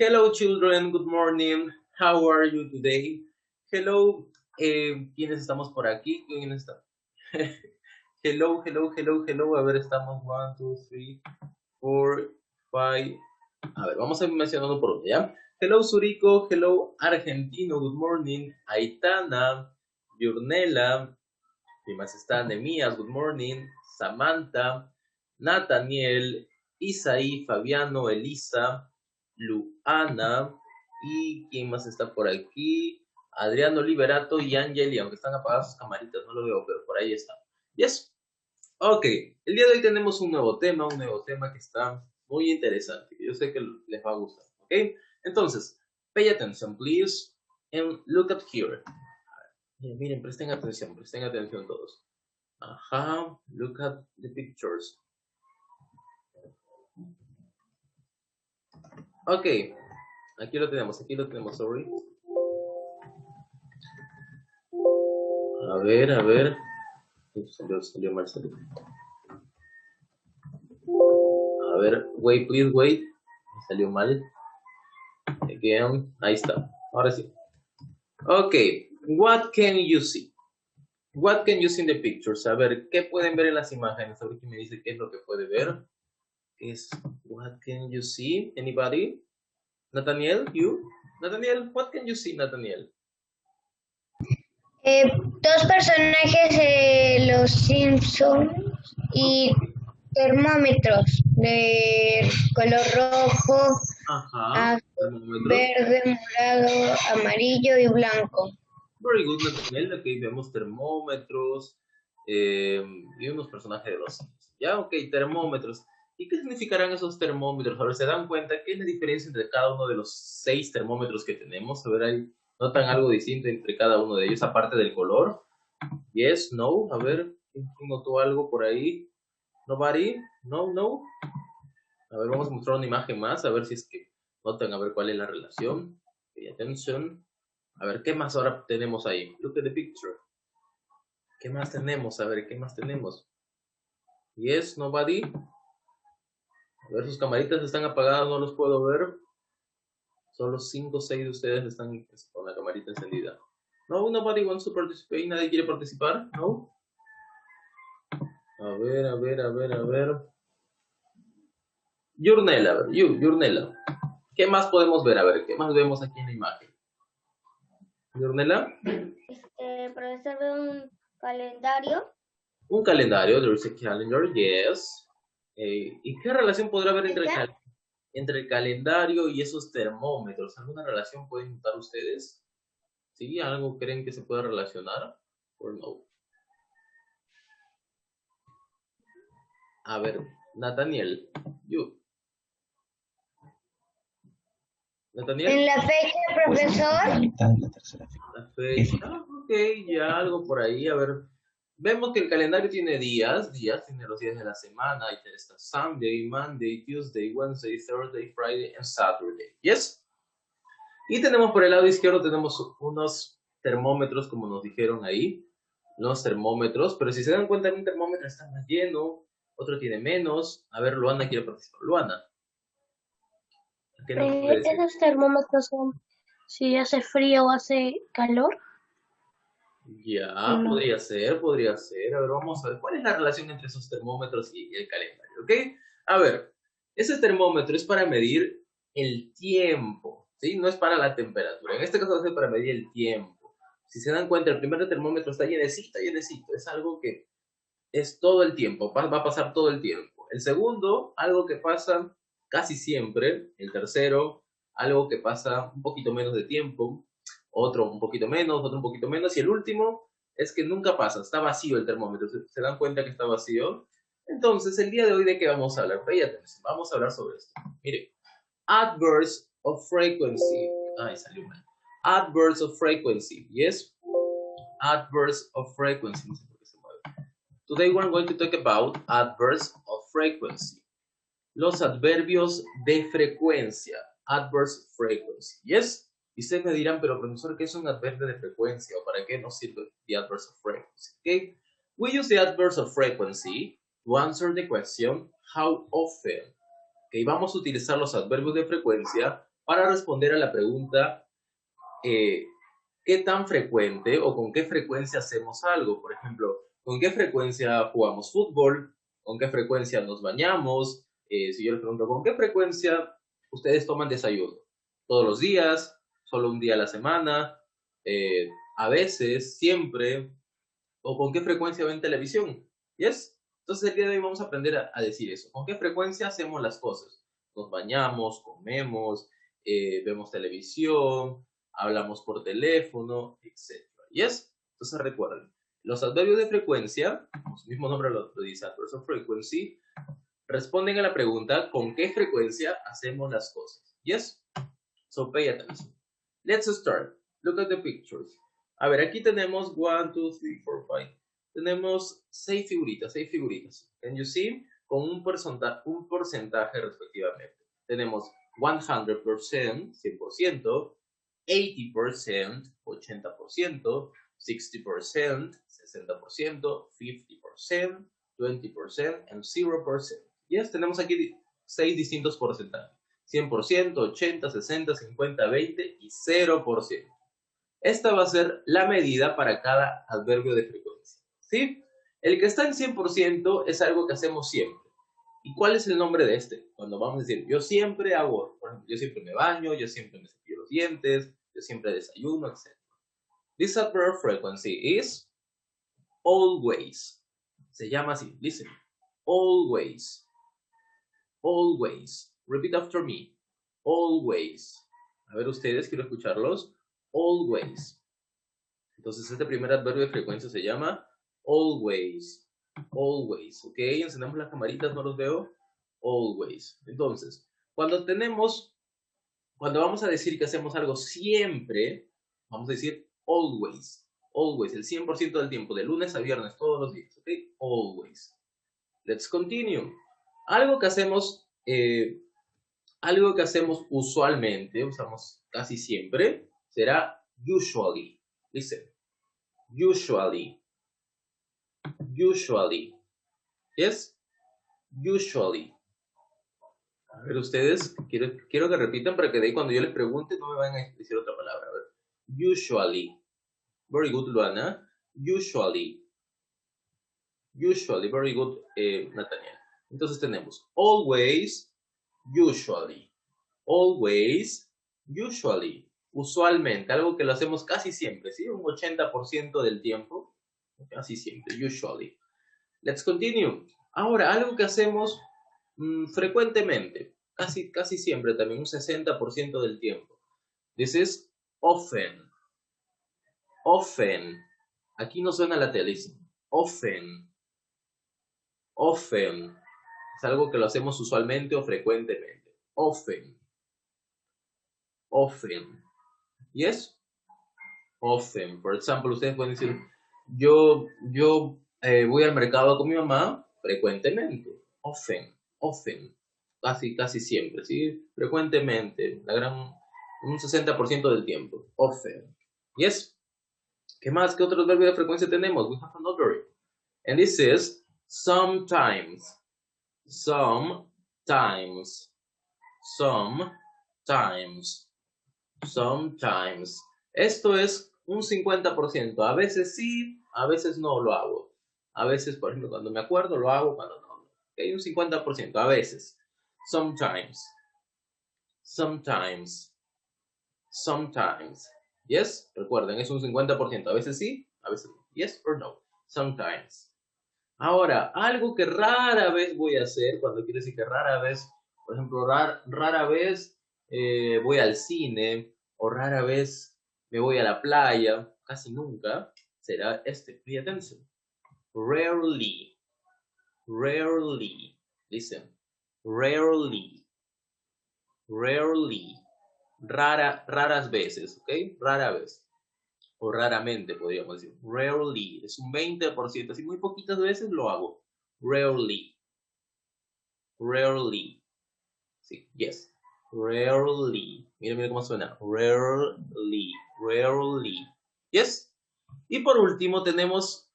Hello children, good morning. How are you today? Hello, ¿quiénes estamos por aquí? ¿Quién está? Hello, hello, hello, hello. A ver, estamos 1, 2, 3, 4, 5. A ver, vamos a ir mencionando por uno, ¿ya? Hello Zurico, hello Argentino, good morning. Aitana, Yurnela, ¿quién más está? Nemías, good morning. Samantha, Nathaniel, Isaí, Fabiano, Elisa, Luana, y quién más está por aquí, Adriano Liberato y Angeli, aunque están apagadas sus camaritas, no lo veo, pero por ahí está. Yes. Ok, el día de hoy tenemos un nuevo tema que está muy interesante, que yo sé que les va a gustar. Ok, entonces, pay attention, please, and look up here. Miren, presten atención todos. Ajá, look at the pictures. Ok, aquí lo tenemos, sorry. A ver. Salió mal. A ver, wait, please, wait. Salió mal. Again, ahí está. Ahora sí. Ok, what can you see? What can you see in the pictures? A ver, ¿qué pueden ver en las imágenes? A ver quién me dice qué es lo que puede ver. What can you see? Anybody? Nathaniel, you? Nathaniel, what can you see, Nathaniel? Dos personajes de Los Simpsons y termómetros de color rojo, verde, morado, amarillo y blanco. Very good, Nathaniel. Aquí vemos termómetros y unos personajes de los Simpsons. Ya, ok, termómetros. ¿Y qué significarán esos termómetros? A ver, ¿se dan cuenta qué es la diferencia entre cada uno de los 6 termómetros que tenemos? A ver, ahí notan algo distinto entre cada uno de ellos, aparte del color. Yes, no. A ver, ¿quién notó algo por ahí? Nobody? No. A ver, vamos a mostrar una imagen más, a ver si es que notan, a ver cuál es la relación. Pay attention. A ver, ¿qué más ahora tenemos ahí? Look at the picture. ¿Qué más tenemos? A ver, ¿qué más tenemos? Yes, nobody. A ver, sus camaritas están apagadas, no los puedo ver. Solo 5 o 6 de ustedes están con la camarita encendida. No, nobody wants to participate. ¿Nadie quiere participar? No. A ver. Yurnela, a ver, Yurnela. ¿Qué más podemos ver? A ver, ¿qué más vemos aquí en la imagen? Yurnela. Profesor, ve un calendario. Un calendario, there is a calendar, yes. ¿Y qué relación podrá haber entre el calendario y esos termómetros? ¿Alguna relación pueden notar ustedes? ¿Sí? ¿Algo creen que se puede relacionar? ¿O no? A ver, Nathaniel, you. Nathaniel. En la fecha, profesor. La fecha, ok, ya algo por ahí. A ver, vemos que el calendario tiene días, tiene los días de la semana. Ahí está Sunday, Monday, Tuesday, Wednesday, Thursday, Friday and Saturday. Yes. Y tenemos por el lado izquierdo, tenemos unos termómetros, como nos dijeron ahí, unos termómetros, pero si se dan cuenta, un termómetro está más lleno, otro tiene menos. A ver, Luana quiere participar. Luana. ¿Qué nos puede decir? ¿Esos termómetros son si hace frío o hace calor? Ya, no. podría ser. A ver, vamos a ver, ¿cuál es la relación entre esos termómetros y el calendario? ¿Ok? A ver, ese termómetro es para medir el tiempo, ¿sí? No es para la temperatura. En este caso va a ser para medir el tiempo. Si se dan cuenta, el primer termómetro está llenecito. Es algo que es todo el tiempo, va a pasar todo el tiempo. El segundo, algo que pasa casi siempre. El tercero, algo que pasa un poquito menos de tiempo. Otro un poquito menos, otro un poquito menos. Y el último es que nunca pasa, está vacío el termómetro. ¿Se dan cuenta que está vacío? Entonces, el día de hoy, ¿de qué vamos a hablar? Vamos a hablar sobre esto. Mire, adverse of frequency. Ay, salió mal. Adverse of frequency. Yes. Adverse of frequency. No sé por qué se mueve. Today we're going to talk about adverbs of frequency. Los adverbios de frecuencia. Adverse frequency. Yes. Y ustedes me dirán, pero profesor, ¿qué es un adverbio de frecuencia? ¿O para qué nos sirve the adverse of frequency? Okay. We use the adverse of frequency to answer the question, how often. Okay. Vamos a utilizar los adverbios de frecuencia para responder a la pregunta ¿qué tan frecuente o con qué frecuencia hacemos algo? Por ejemplo, ¿con qué frecuencia jugamos fútbol? ¿Con qué frecuencia nos bañamos? Si yo les pregunto, ¿con qué frecuencia ustedes toman desayuno? ¿Todos los días? ¿Solo un día a la semana? ¿A veces? ¿Siempre? ¿O con qué frecuencia ven televisión? ¿Yes? Entonces el día de hoy vamos a aprender a decir eso. ¿Con qué frecuencia hacemos las cosas? Nos bañamos, comemos, vemos televisión, hablamos por teléfono, etc. ¿Yes? Entonces recuerden, los adverbios de frecuencia, su mismo nombre lo dice, adverbs of frequency, responden a la pregunta ¿con qué frecuencia hacemos las cosas? ¿Yes? So pay attention. Let's start. Look at the pictures. A ver, aquí tenemos 1, 2, 3, 4, 5. Tenemos 6 figuritas. Can you see? Con un porcentaje respectivamente. Tenemos 100%, 100%, 80%, 80%, 60%, 60%, 50%, 20% and 0%. Yes, tenemos aquí 6 distintos porcentajes. 100%, 80, 60, 50, 20 y 0%. Esta va a ser la medida para cada adverbio de frecuencia. ¿Sí? El que está en 100% es algo que hacemos siempre. ¿Y cuál es el nombre de este? Cuando vamos a decir, yo siempre hago, por ejemplo, yo siempre me baño, yo siempre me cepillo los dientes, yo siempre desayuno, etc. This adverb frequency is always. Se llama así, listen. Always. Always. Repeat after me. Always. A ver ustedes, quiero escucharlos. Always. Entonces este primer adverbio de frecuencia se llama always. Always. ¿Ok? Encendemos las camaritas, no los veo. Always. Entonces, cuando vamos a decir que hacemos algo siempre, vamos a decir always. Always. El 100% del tiempo, de lunes a viernes, todos los días. ¿Ok? Always. Let's continue. Algo que hacemos usualmente, usamos casi siempre, será usually. Listen. Usually. Usually. Yes? Usually. A ver, ustedes, quiero que repitan para que de ahí cuando yo les pregunte no me vayan a decir otra palabra. A ver. Usually. Very good, Luana. Usually. Usually. Very good, Nathaniel. Entonces tenemos always, usually. Always, usually. Usualmente, algo que lo hacemos casi siempre, ¿sí? Un 80% del tiempo, casi siempre, usually. Let's continue. Ahora, algo que hacemos frecuentemente, casi siempre también, un 60% del tiempo. This is often. Often. Aquí no suena la tele, ¿sí? Often. Often. Es algo que lo hacemos usualmente o frecuentemente. Often. Often. Yes? Often. Por ejemplo, ustedes pueden decir, yo voy al mercado con mi mamá frecuentemente. Often. Often. Casi siempre, ¿sí? Frecuentemente. Un 60% del tiempo. Often. Yes? ¿Qué más? ¿Qué otros verbos de frecuencia tenemos? We have another. And this is sometimes. Sometimes. Sometimes. Sometimes. Esto es un 50%. A veces sí, a veces no lo hago. A veces, por ejemplo, cuando me acuerdo lo hago, cuando no. Hay un 50%, a veces. Sometimes. Sometimes. Sometimes. Yes, recuerden, es un 50%. A veces sí, a veces no. Yes or no. Sometimes. Ahora, algo que rara vez voy a hacer, cuando quiero decir que rara vez, por ejemplo, rara vez voy al cine, o rara vez me voy a la playa, casi nunca, será este. Pay attention. Rarely. Rarely. Listen. Rarely. Rarely. Raras veces, ¿ok? Rara vez. O raramente, podríamos decir. Rarely. Es un 20%. Así muy poquitas veces lo hago. Rarely. Rarely. Sí, yes. Rarely. Mira cómo suena. Rarely. Rarely. Yes. Y por último tenemos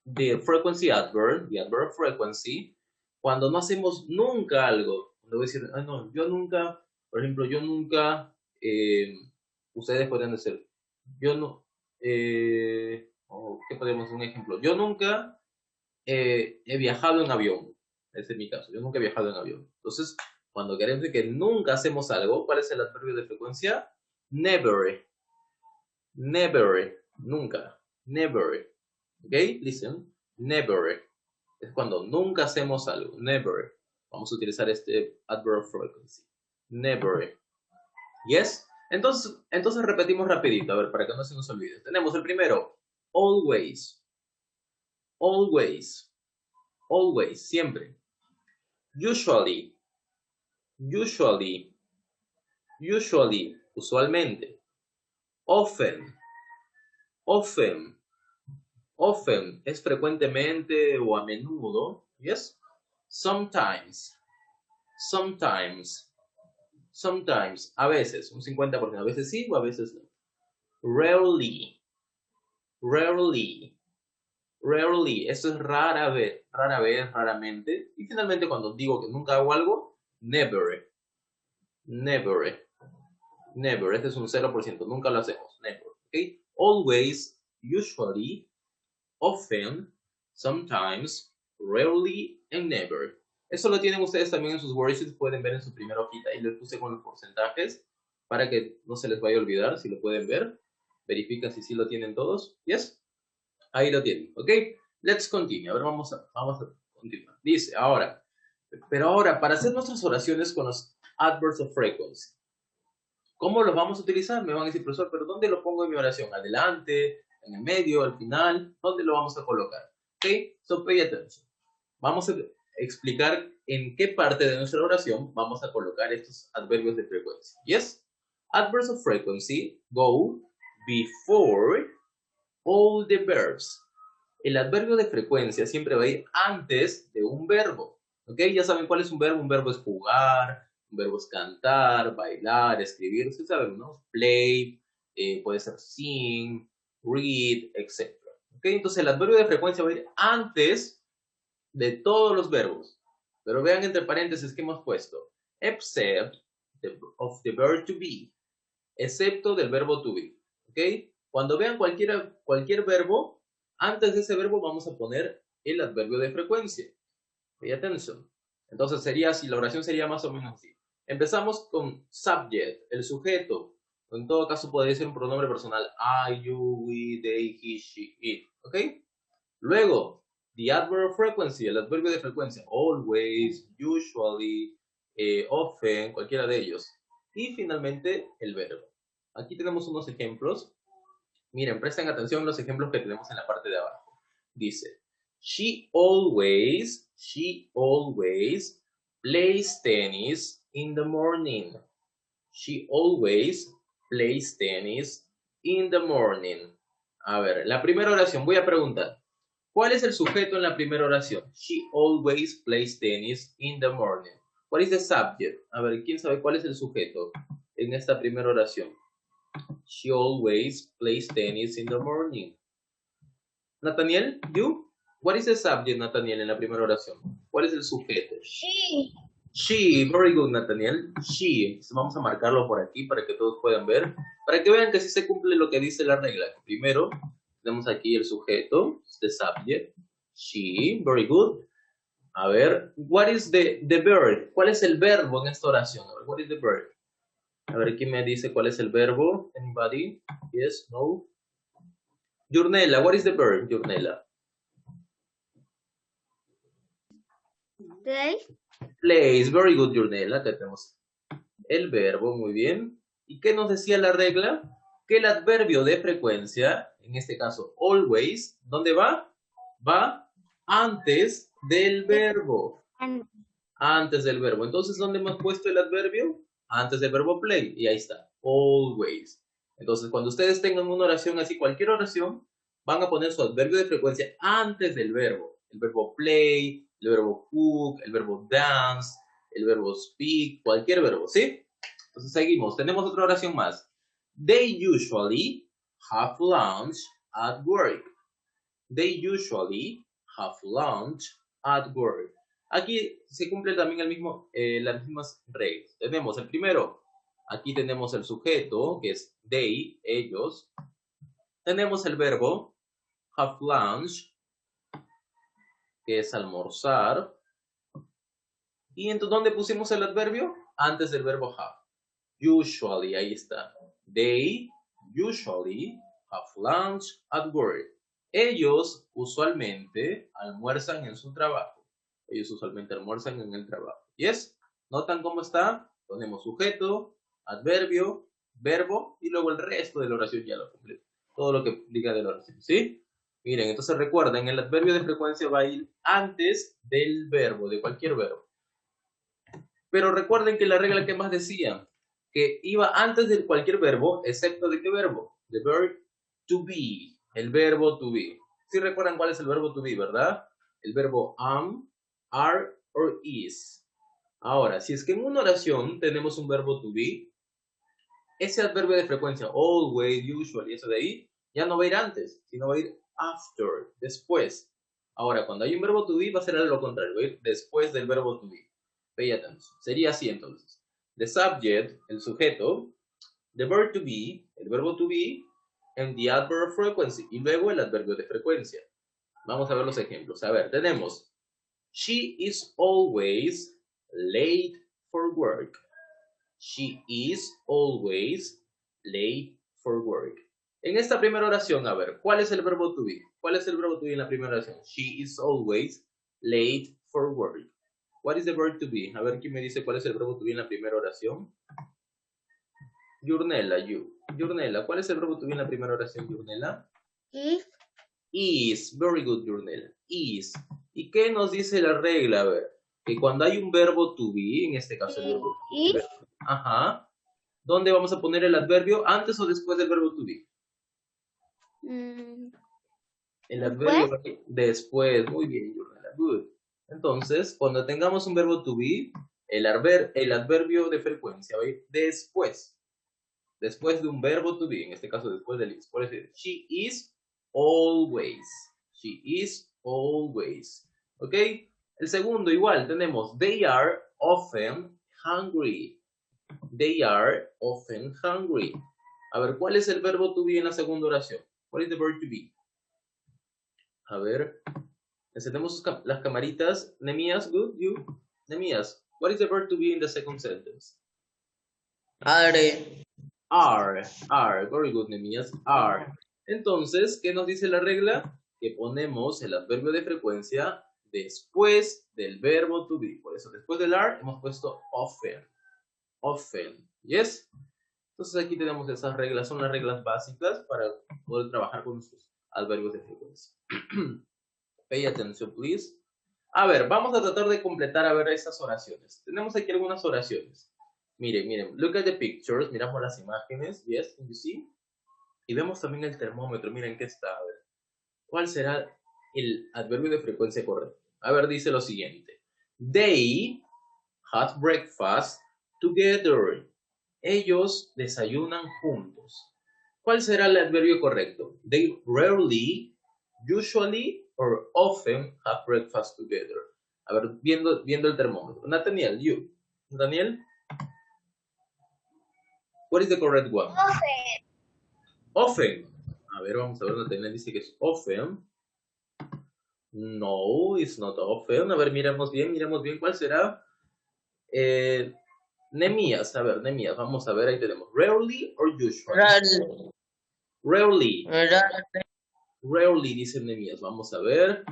the frequency adverb, the adverb frequency, cuando no hacemos nunca algo. Cuando voy a decir, no, yo nunca Por ejemplo, yo nunca, ustedes podrían decir, yo no, ¿qué podemos hacer un ejemplo? Yo nunca he viajado en avión. Ese es mi caso, yo nunca he viajado en avión. Entonces, cuando queremos decir que nunca hacemos algo, ¿cuál es el adverbio de frecuencia? Never. Never. Nunca. Never. ¿Ok? Listen. Never. Es cuando nunca hacemos algo. Never. Vamos a utilizar este adverb of frequency. Never. Yes? Entonces repetimos rapidito, a ver, para que no se nos olvide. Tenemos el primero. Always. Always. Always. Siempre. Usually. Usually. Usually. Usualmente. Often. Often. Often. Es frecuentemente o a menudo. Yes? Sometimes. Sometimes. Sometimes. A veces. Un 50%. A veces sí o a veces no. Rarely. Rarely. Rarely. Esto es rara vez, raramente. Y finalmente cuando digo que nunca hago algo, never. Never. Never. Este es un 0%. Nunca lo hacemos. Never. ¿Okay? Always, usually, often, sometimes, rarely, and never. Eso lo tienen ustedes también en sus worksheets. Pueden ver en su primera hojita. Y les puse con los porcentajes para que no se les vaya a olvidar. Si lo pueden ver. Verifica si sí lo tienen todos. ¿Yes? Ahí lo tienen, ¿ok? Let's continue. Ahora vamos a continuar. Dice, pero ahora, para hacer nuestras oraciones con los adverbs of frequency, ¿cómo los vamos a utilizar? Me van a decir, profesor, ¿pero dónde lo pongo en mi oración? ¿Adelante? ¿En el medio? ¿Al final? ¿Dónde lo vamos a colocar? ¿Ok? So pay attention. Vamos a explicar en qué parte de nuestra oración vamos a colocar estos adverbios de frecuencia. ¿Yes? Adverbs of frequency go before all the verbs. El adverbio de frecuencia siempre va a ir antes de un verbo. ¿Ok? Ya saben cuál es un verbo. Un verbo es jugar, un verbo es cantar, bailar, escribir. Ustedes saben, ¿no? Play, puede ser sing, read, etc. ¿Ok? Entonces el adverbio de frecuencia va a ir antes de todos los verbos. Pero vean entre paréntesis que hemos puesto. Except of the verb to be. Excepto del verbo to be. ¿Ok? Cuando vean cualquier verbo, antes de ese verbo vamos a poner el adverbio de frecuencia. Pay attention. Entonces sería así, la oración sería más o menos así. Empezamos con subject, el sujeto. En todo caso podría ser un pronombre personal. I, you, we, they, he, she, it. ¿Ok? Luego, the adverb of frequency, el adverbio de frecuencia. Always, usually, often, cualquiera de ellos. Y finalmente, el verbo. Aquí tenemos unos ejemplos. Miren, presten atención a los ejemplos que tenemos en la parte de abajo. Dice, she always plays tennis in the morning. She always plays tennis in the morning. A ver, la primera oración, voy a preguntar. ¿Cuál es el sujeto en la primera oración? She always plays tennis in the morning. What is the subject? A ver, ¿quién sabe cuál es el sujeto en esta primera oración? She always plays tennis in the morning. Nathaniel, you? What is the subject, Nathaniel, en la primera oración? ¿Cuál es el sujeto? She. She, very good, Nathaniel. She. Vamos a marcarlo por aquí para que todos puedan ver. Para que vean que sí se cumple lo que dice la regla. Primero, tenemos aquí el sujeto, the subject. She, very good. A ver, what is the verb? ¿Cuál es el verbo en esta oración? What is the verb? A ver, ¿quién me dice cuál es el verbo? Anybody? Yes, no. Yurnela, what is the verb, Yurnela? Play. Plays, very good, Yurnela. Acá tenemos el verbo, muy bien. ¿Y qué nos decía la regla? Que el adverbio de frecuencia, en este caso, always, ¿dónde va? Va antes del verbo. Antes del verbo. Entonces, ¿dónde hemos puesto el adverbio? Antes del verbo play. Y ahí está. Always. Entonces, cuando ustedes tengan una oración así, cualquier oración, van a poner su adverbio de frecuencia antes del verbo. El verbo play, el verbo cook, el verbo dance, el verbo speak, cualquier verbo, ¿sí? Entonces, seguimos. Tenemos otra oración más. They usually have lunch at work. They usually have lunch at work. Aquí se cumple también las mismas reglas. Tenemos el primero, aquí tenemos el sujeto, que es they, ellos. Tenemos el verbo have lunch, que es almorzar. ¿Y entonces dónde pusimos el adverbio? Antes del verbo have. Usually, ahí está. They usually have lunch at work. Ellos usualmente almuerzan en su trabajo. Ellos usualmente almuerzan en el trabajo. ¿Yes? ¿Notan cómo está? Ponemos sujeto, adverbio, verbo y luego el resto de la oración ya lo completo. Todo lo que diga de la oración, ¿sí? Miren, entonces recuerden, el adverbio de frecuencia va a ir antes del verbo, de cualquier verbo. Pero recuerden que la regla que más decía, que iba antes de cualquier verbo, excepto de qué verbo? The verb to be, el verbo to be. ¿Sí recuerdan cuál es el verbo to be, verdad? El verbo am, are or is. Ahora, si es que en una oración tenemos un verbo to be, ese adverbio de frecuencia, always, usually, eso de ahí, ya no va a ir antes, sino va a ir after, después. Ahora, cuando hay un verbo to be, va a ser lo contrario, va a ir después del verbo to be. Pay attention. Sería así entonces. The subject, el sujeto, the verb to be, el verbo to be, and the adverb of frequency, y luego el adverbio de frecuencia. Vamos a ver los ejemplos. A ver, tenemos, she is always late for work. She is always late for work. En esta primera oración, a ver, ¿cuál es el verbo to be? ¿Cuál es el verbo to be en la primera oración? She is always late for work. What is the verb to be? A ver, ¿quién me dice cuál es el verbo to be en la primera oración? Yurnela, you. Yurnela, ¿cuál es el verbo to be en la primera oración, Yurnela? Is. Very good, Yurnela. Is. ¿Y qué nos dice la regla? A ver, que cuando hay un verbo to be, en este caso el verbo to be. Ajá. ¿Dónde vamos a poner el adverbio? ¿Antes o después del verbo to be? El adverbio después. Muy bien, Yurnela. Good. Entonces, cuando tengamos un verbo to be, el adverbio de frecuencia va a ir después. Después de un verbo to be, en este caso después del is. Por eso, she is always. She is always. ¿Ok? El segundo, igual, tenemos they are often hungry. They are often hungry. A ver, ¿cuál es el verbo to be en la segunda oración? What is the verb to be? A ver, encendemos las camaritas. Nehemías, good, you. Nehemías, what is the verb to be in the second sentence? Are. Very good, Nehemías, are. Entonces, ¿qué nos dice la regla? Que ponemos el adverbio de frecuencia después del verbo to be. Por eso, después del are, hemos puesto often. Often, ¿yes? Entonces, aquí tenemos esas reglas. Son las reglas básicas para poder trabajar con nuestros adverbios de frecuencia. Pay attention, please. A ver, vamos a tratar de completar, a ver, esas oraciones. Tenemos aquí algunas oraciones. Miren, look at the pictures. Miramos las imágenes. Yes, can you see? Y vemos también el termómetro. Miren qué está. A ver, ¿cuál será el adverbio de frecuencia correcto? A ver, dice lo siguiente. They had breakfast together. Ellos desayunan juntos. ¿Cuál será el adverbio correcto? They rarely, usually, or often have breakfast together. A ver, viendo el termómetro. Nathaniel, you. Daniel? What is the correct one? Often. A ver, vamos a ver. Nathaniel dice que es often. No, it's not often. A ver, miramos bien. ¿Cuál será? Nehemías, a ver, Nehemías. Vamos a ver, ahí tenemos. Rarely or usually? Rarely. Rarely, dice Nehemías. Vamos a ver.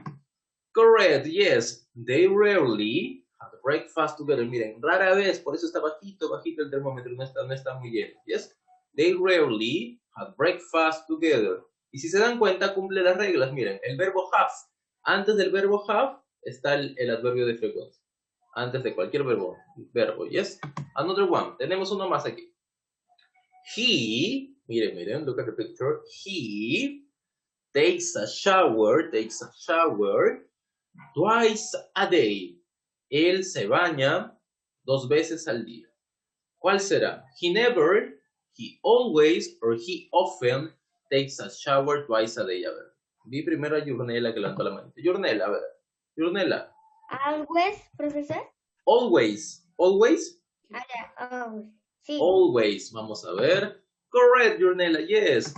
Correct, yes. They rarely have breakfast together. Miren, rara vez, por eso está bajito el termómetro, no está muy lleno. Yes. They rarely have breakfast together. Y si se dan cuenta, cumple las reglas. Miren, el verbo have. Antes del verbo have está el adverbio de frecuencia. Antes de cualquier verbo, yes. Another one. Tenemos uno más aquí. He, miren, look at the picture. He takes a shower twice a day. Él se baña 2 veces al día. ¿Cuál será? He never, he always, or he often takes a shower twice a day. A ver, vi primero a Yurnela que levantó la mano. Yurnela, a ver. Yurnela, Always, profesor. Always. Always. Always. Sí. Always. Vamos a ver. Correct, Yurnela. Yes.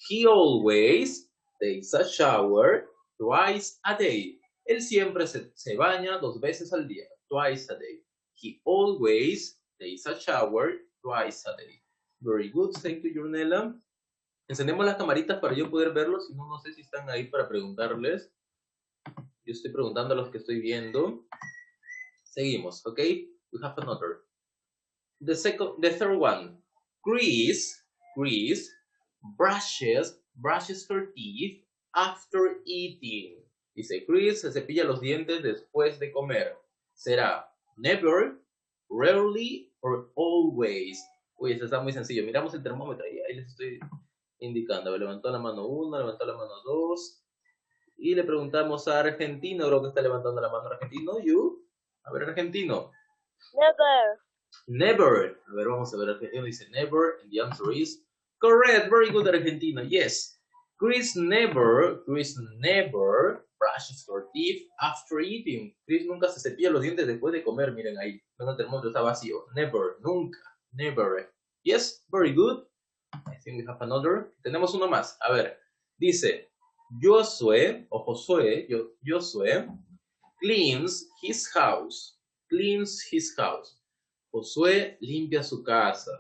He always takes a shower twice a day. Él siempre se baña 2 veces al día. Twice a day. He always takes a shower twice a day. Very good. Thank you, Yurnela. Encendemos las camaritas para yo poder verlos. Si no, no sé si están ahí para preguntarles. Yo estoy preguntando a los que estoy viendo. Seguimos, ¿ok? We have another. The third one. Chris brushes her teeth after eating. Dice, Chris se cepilla los dientes después de comer. ¿Será never, rarely, or always? Uy, eso está muy sencillo. Miramos el termómetro ahí les estoy indicando. Levantó la mano 1, levantó la mano 2. Y le preguntamos a Argentino, creo que está levantando la mano Argentino. ¿You? A ver, Argentino. Never. Never. A ver, vamos a ver. Argentino dice never. And the answer is correct. Very good, Argentino. Yes. Chris never brushes her teeth after eating. Chris nunca se cepilla los dientes después de comer. Miren ahí. El termómetro está vacío. Never. Nunca. Never. Yes. Very good. I think we have another. Tenemos uno más. A ver. Dice Josué cleans his house. Josué limpia su casa.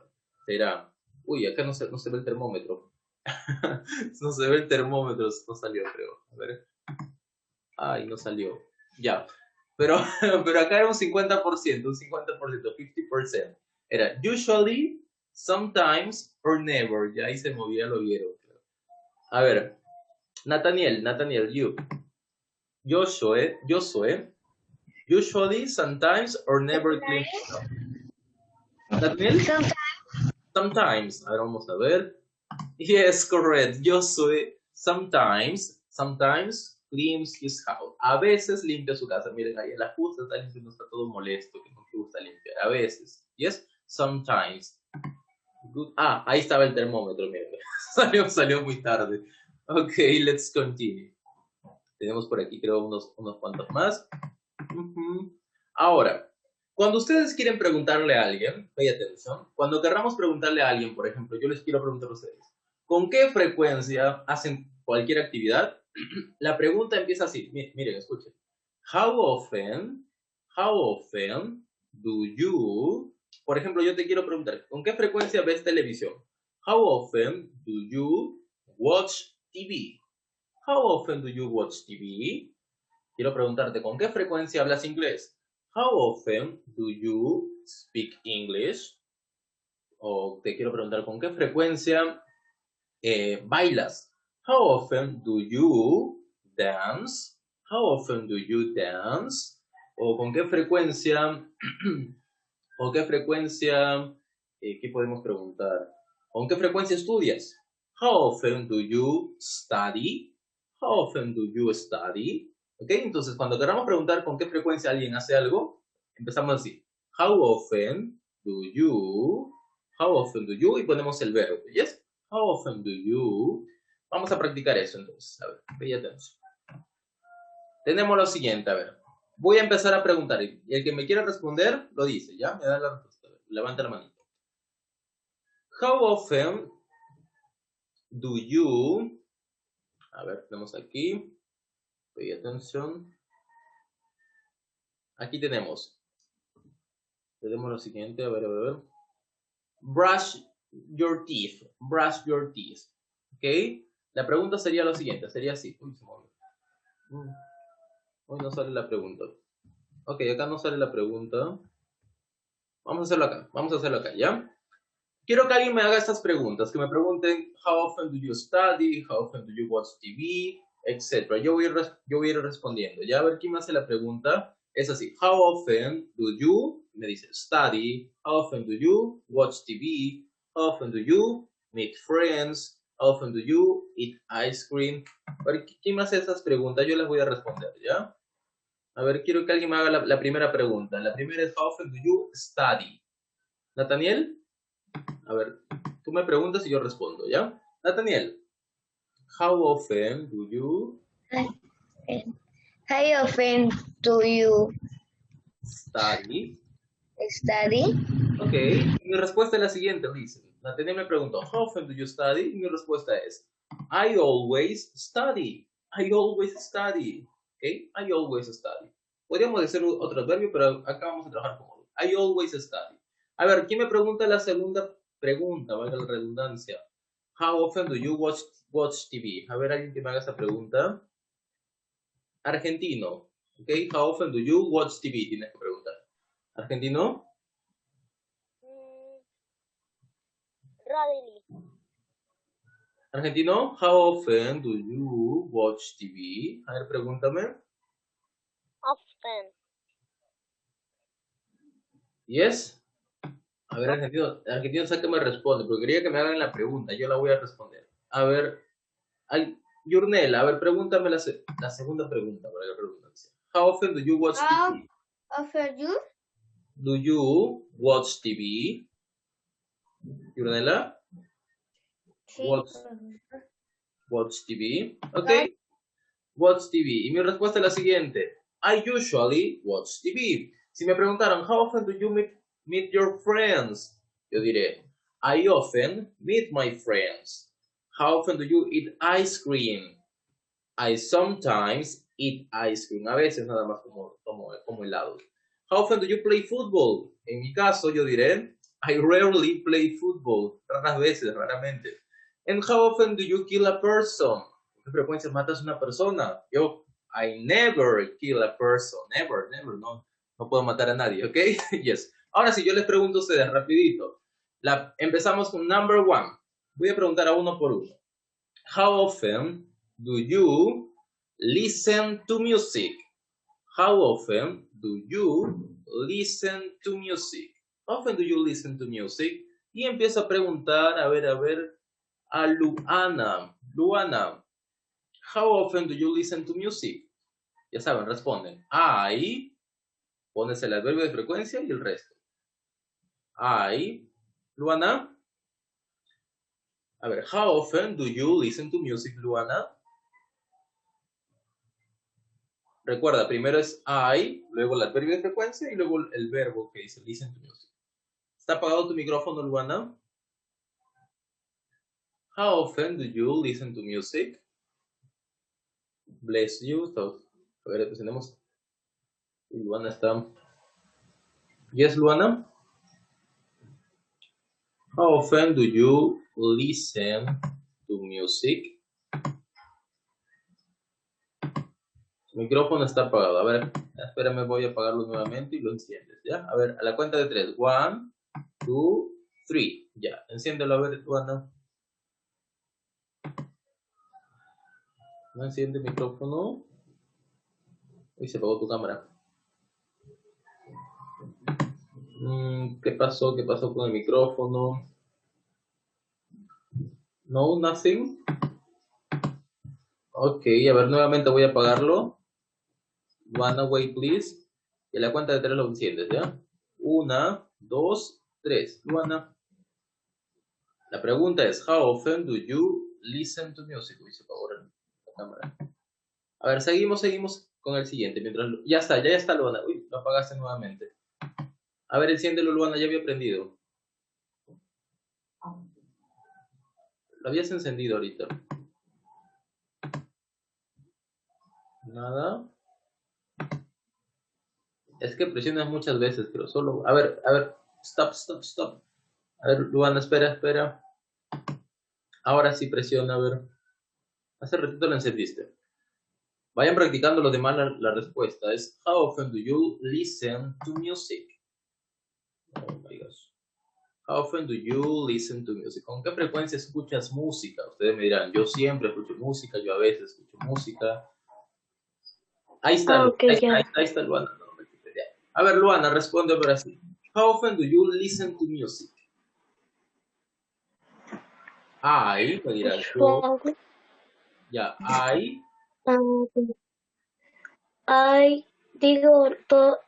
Será. Uy, acá no se ve el termómetro. No se ve el termómetro. No salió, creo. A ver. Ay, no salió. Ya. Pero acá era un 50%. 50%. Era usually, sometimes, or never. Ya ahí se movía, lo vieron. A ver. Nathaniel, you. Josué, usually, sometimes, or never cleans his house. Nathaniel? Sometimes. Ahora vamos a ver. Yes, correct. Josué, sometimes cleans his house. A veces limpia su casa. Miren, ahí en la justa está limpiando, está todo molesto, que no le gusta limpiar. A veces. Yes, sometimes. Good. Ah, ahí estaba el termómetro, miren. Salió muy tarde. Ok, let's continue. Tenemos por aquí, creo, unos cuantos más. Ahora, cuando ustedes quieren preguntarle a alguien, pay atención, cuando querramos preguntarle a alguien, por ejemplo, yo les quiero preguntar a ustedes, ¿con qué frecuencia hacen cualquier actividad? La pregunta empieza así, miren, escuchen. How often do you, por ejemplo, yo te quiero preguntar, ¿con qué frecuencia ves televisión? How often do you watch TV? How often do you watch TV? Quiero preguntarte, ¿con qué frecuencia hablas inglés? How often do you speak English? O te quiero preguntar, ¿con qué frecuencia bailas? How often do you dance? How often do you dance? O ¿con qué frecuencia? ¿Qué podemos preguntar? ¿Con qué frecuencia estudias? How often do you study? How often do you study? ¿Ok? Entonces, cuando queramos preguntar con qué frecuencia alguien hace algo, empezamos así. How often do you? Y ponemos el verbo. ¿Yes? How often do you? Vamos a practicar eso entonces. A ver, pay attention. Tenemos lo siguiente, a ver. Voy a empezar a preguntar. Y el que me quiera responder, lo dice, ¿ya? Me da la respuesta. Levanta la manita. How often do you... A ver, tenemos aquí. Pay attention. Aquí tenemos lo siguiente. A ver. Brush your teeth. ¿Ok? La pregunta sería lo siguiente. Sería así. Uy, se movió. Hoy no sale la pregunta. Ok, acá no sale la pregunta. Vamos a hacerlo acá, ¿ya? Quiero que alguien me haga estas preguntas, que me pregunten how often do you study, how often do you watch TV, etc. Yo voy a ir respondiendo. Ya a ver quién me hace la pregunta. Es así, how often do you, me dice study, how often do you watch TV, how often do you meet friends, how often do you eat ice cream. A ver quién me hace esas preguntas, yo las voy a responder, ¿ya? A ver, quiero que alguien me haga la primera pregunta. La primera es how often do you study. Nathaniel. A ver, tú me preguntas y yo respondo, ¿ya? Nathaniel, how often do you... How often do you Study. study? Ok, mi respuesta es la siguiente, dice. La Tenia me preguntó, how often do you study? Y mi respuesta es, I always study. I always study. Ok, I always study. Podríamos decir otro adverbio, pero acá vamos a trabajar como I always study. A ver, ¿quién me pregunta la segunda pregunta? Valga la redundancia. How often do you watch TV? A ver, alguien que me haga esa pregunta. Argentino. Ok, how often do you watch TV? Tienes que preguntar. Argentino. Rarely. Argentino, how often do you watch TV? A ver, pregúntame. Often. Yes. A ver, argentino, sé que me responde, porque quería que me hagan la pregunta, yo la voy a responder. A ver, Yurnel, a ver, pregúntame la segunda pregunta para la redundancia. How often do you watch TV? How often Do you watch TV? Yurnela? Sí, Watch TV. Ok. Watch TV. Y mi respuesta es la siguiente. I usually watch TV. Si me preguntaran, how often do you meet your friends? Yo diré, I often meet my friends. How often do you eat ice cream? I sometimes eat ice cream. A veces nada más como helado. How often do you play football? En mi caso yo diré, I rarely play football. Raras veces, raramente. And how often do you kill a person? ¿Con qué frecuencia matas a una persona? Yo, I never kill a person. Never, no puedo matar a nadie, ¿ok? Yes. Ahora sí, yo les pregunto a ustedes rapidito. Empezamos con number one. Voy a preguntar a uno por uno. How often do you listen to music? How often do you listen to music? How often do you listen to music? Y empiezo a preguntar, a ver, a Luana. Luana, how often do you listen to music? Ya saben, responden. I, pones el adverbio de frecuencia y el resto. I, Luana. A ver, how often do you listen to music, Luana? Recuerda, primero es I, luego el adverbio de frecuencia y luego el verbo que dice listen to music. ¿Está apagado tu micrófono, Luana? How often do you listen to music? Bless you. A ver, tenemos. Luana está. Yes, Luana? How often do you listen to music? Su micrófono está apagado. A ver, espérame, voy a apagarlo nuevamente y lo enciendes, ¿ya? A ver, a la cuenta de 3. 1, 2, 3. Ya, enciéndelo, a ver, Luana. No enciende el micrófono. Uy, se apagó tu cámara. ¿Qué pasó? ¿Qué pasó con el micrófono? No, nothing. Ok, a ver, nuevamente voy a apagarlo. One away, please. Y a la cuenta de 3 lo enciendes, ¿ya? 1, 2, 3. Luana. La pregunta es, how often do you listen to music? Uy, se apagó la cámara. A ver, seguimos con el siguiente. Mientras, ya está, Luana. Uy, lo apagaste nuevamente. A ver, enciéndelo, Luana, ya había prendido. Lo habías encendido ahorita. Nada. Es que presionas muchas veces, pero solo... A ver. Stop. A ver, Luana, espera. Ahora sí presiona, a ver. Hace ratito lo encendiste. Vayan practicando los demás la respuesta. Es, how often do you listen to music? Oh my gosh. How often do you listen to music? ¿Con qué frecuencia escuchas música? Ustedes me dirán, yo siempre escucho música, yo a veces escucho música. Ahí está, ahí está Luana. A ver, Luana, responde ahora sí. How often do you listen to music? I, me dirás yo. Ya, digo todo,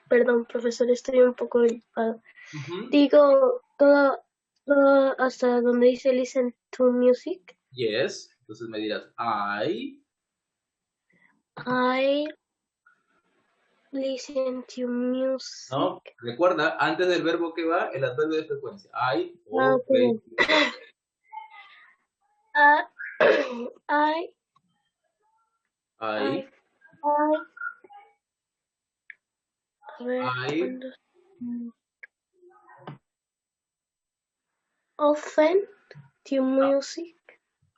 perdón, profesor, estoy un poco ocupado. Digo todo hasta donde dice listen to music. Yes, entonces me dirás I listen to music. No, recuerda, antes del verbo que va, el adverbio de frecuencia. I Okay. always. I I often to music.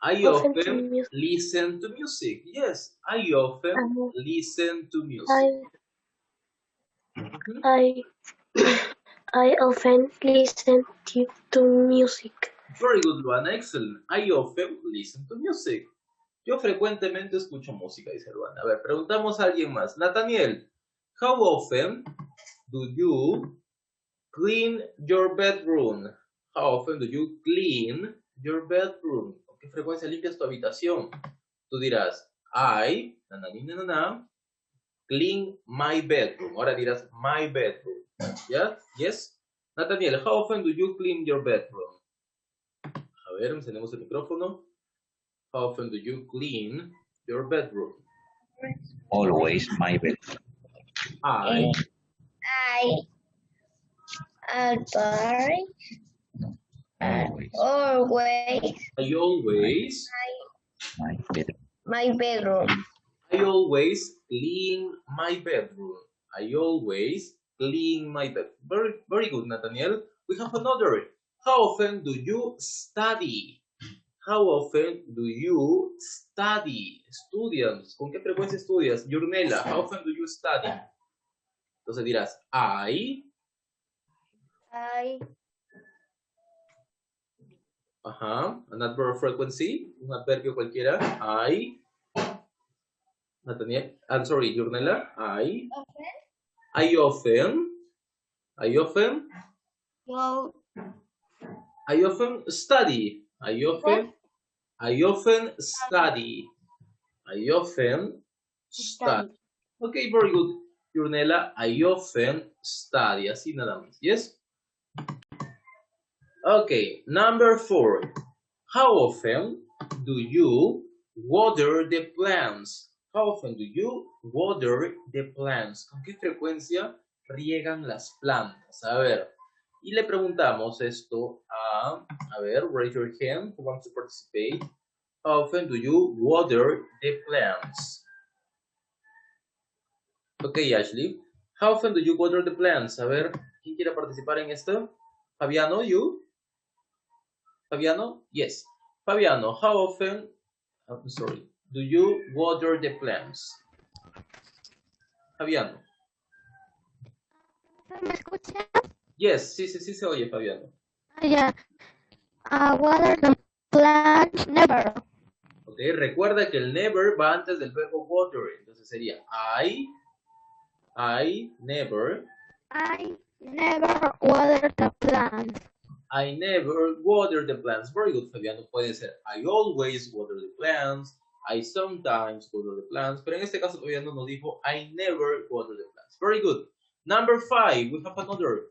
I Often to often music. listen to music. Yes, I often listen to music. I often listen to music. Very good one, excellent. I often listen to music. Yo frecuentemente escucho música, dice Luana. A ver, preguntamos a alguien más. Nathaniel, how often do you clean your bedroom? How often do you clean your bedroom? ¿Con qué frecuencia limpias tu habitación? Tú dirás, I, clean my bedroom. Ahora dirás, my bedroom. ¿Ya? Yes? Nathaniel, how often do you clean your bedroom? A ver, encendemos el micrófono. How often do you clean your bedroom? Always my bedroom. I always My bedroom. my bedroom. I always clean my bedroom. I always clean my bedroom. Very, very good, Nathaniel. We have another. How often do you study? How often do you study? Estudias. ¿Con qué frecuencia estudias? Yurnela, how often do you study? Entonces dirás, an adverb of frequency, un adverbio cualquiera. Nathaniel, I'm sorry, Yurnela. I often study. I often study. Okay, very good. Yurnela, I often study. Así nada más. Yes? Okay, number 4. How often do you water the plants? How often do you water the plants? ¿Con qué frecuencia riegan las plantas? A ver, y le preguntamos esto a ver, raise your hand who wants to participate. How often do you water the plants? Okay, Ashley. How often do you water the plants? A ver, ¿quién quiere participar en esto? Fabiano, you? Fabiano? Yes. Fabiano, how often, do you water the plants? Fabiano. ¿Me escucha? Yes, sí se oye, Fabiano. Yeah. Water the plants never. Ok, recuerda que el never va antes del verbo water. Entonces sería I never water the plants. I never water the plants. Very good, Fabiano. Puede ser I always water the plants. I sometimes water the plants. Pero en este caso Fabiano nos dijo I never water the plants. Very good. Number 5, we have another.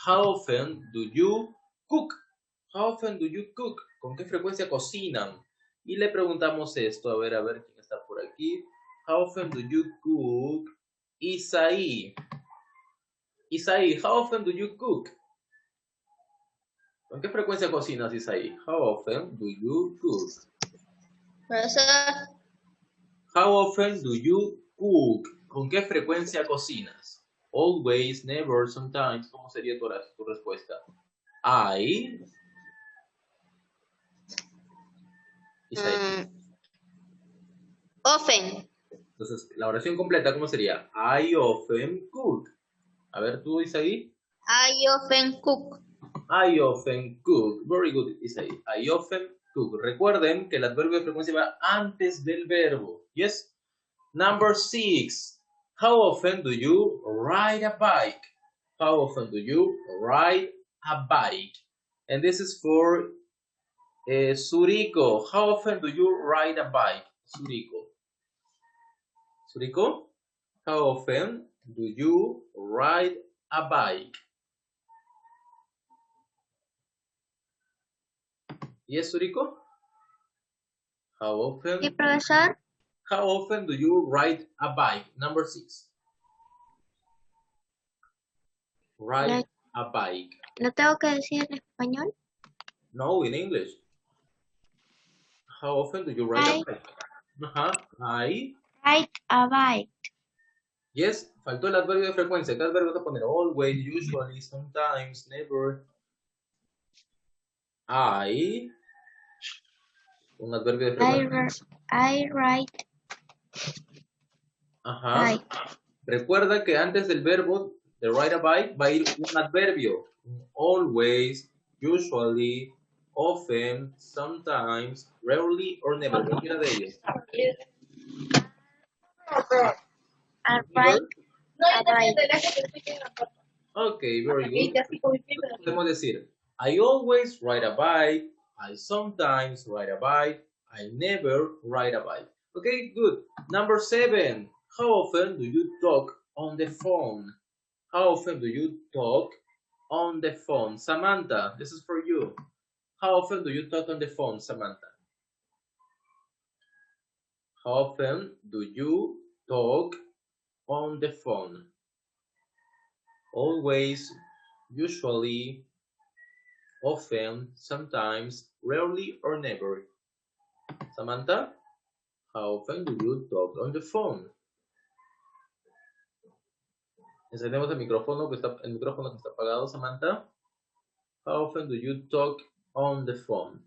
How often do you cook? How often do you cook? ¿Con qué frecuencia cocinan? Y le preguntamos esto. A ver quién está por aquí. How often do you cook? Isaí, how often do you cook? ¿Con qué frecuencia cocinas, Isaí? How often do you cook? Profesor, How often do you cook? ¿Con qué frecuencia cocinas? Always, never, sometimes. ¿Cómo sería tu respuesta? Isaí. often. Entonces, la oración completa, ¿cómo sería? I often cook. A ver, tú, Isaí. I often cook. I often cook. Very good, Isaí. I often cook. Recuerden que el adverbio de frecuencia va antes del verbo. Yes? Number 6. How often do you ride a bike? How often do you ride a bike? And this is for Suriko. How often do you ride a bike? Suriko, how often do you ride a bike? Yes, Suriko? How often? Sí, profesor. How often do you ride a bike? Number 6. Ride a bike. ¿Lo tengo que decir en español? No, in English. How often do you ride a bike? I Ride a bike. Yes, faltó el adverbio de frecuencia. ¿Qué adverbio vas a poner? Always, usually, sometimes, never. Un adverbio de frecuencia. I ride bike. Recuerda que antes del verbo de ride a bike va a ir un adverbio. Always, usually, often, sometimes, rarely or never. Cualquiera de ellos. I ride a bike. Okay, very good. Podemos decir, I always ride a bike. I sometimes ride a bike. I never ride a bike. Okay, good. Number 7. How often do you talk on the phone? How often do you talk on the phone? Samantha, this is for you. How often do you talk on the phone, Samantha? How often do you talk on the phone? Always, usually, often, sometimes, rarely, or never. Samantha, how often do you talk on the phone? Encendemos el micrófono que está apagado, Samantha. How often do you talk on the phone?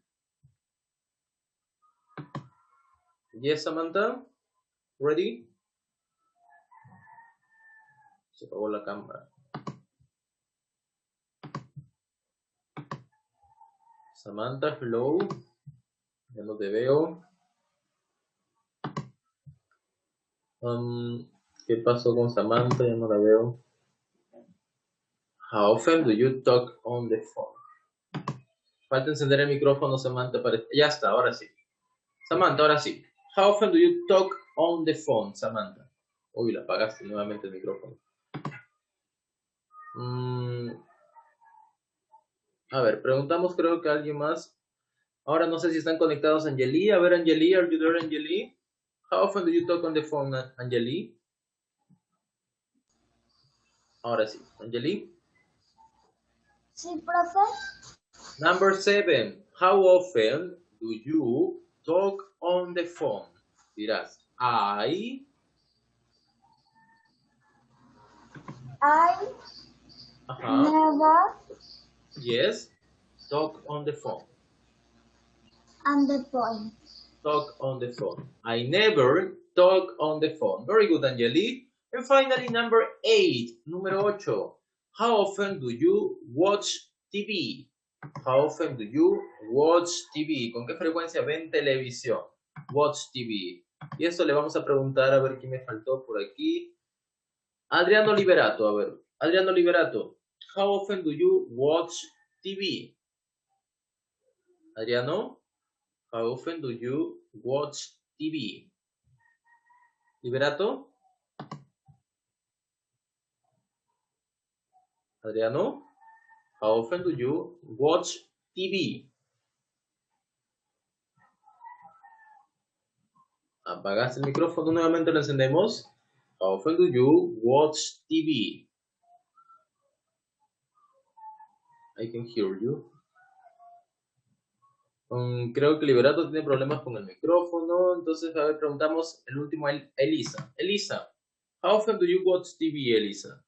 Yes, Samantha? Ready? Se apagó la cámara. Samantha, hello. Ya no te veo. ¿Qué pasó con Samantha? Ya no la veo. How often do you talk on the phone? Falta encender el micrófono, Samantha. Ya está, ahora sí. Samantha, ahora sí. How often do you talk on the phone, Samantha? Uy, la apagaste nuevamente el micrófono. A ver, preguntamos creo que a alguien más. Ahora no sé si están conectados Angeli. A ver, Angeli, are you there, Angeli? How often do you talk on the phone, Angeli? Ahora sí, Angeli. Sí, profe. Number 7. How often do you talk on the phone? Dirás, I never Yes. Talk on the phone. on the phone. Talk on the phone. I never talk on the phone. Very good, Angeli. And finally, number 8. Número 8. How often do you watch TV? How often do you watch TV? ¿Con qué frecuencia ven televisión? Watch TV. Y eso le vamos a preguntar a ver quién me faltó por aquí. Adriano Liberato, a ver. Adriano Liberato. How often do you watch TV? Adriano, how often do you watch TV? Liberato? Adriano, how often do you watch TV? Apagaste el micrófono, nuevamente lo encendemos. How often do you watch TV? I can hear you. Creo que Liberato tiene problemas con el micrófono, entonces a ver, preguntamos el último a Elisa. Elisa, how often do you watch TV, Elisa?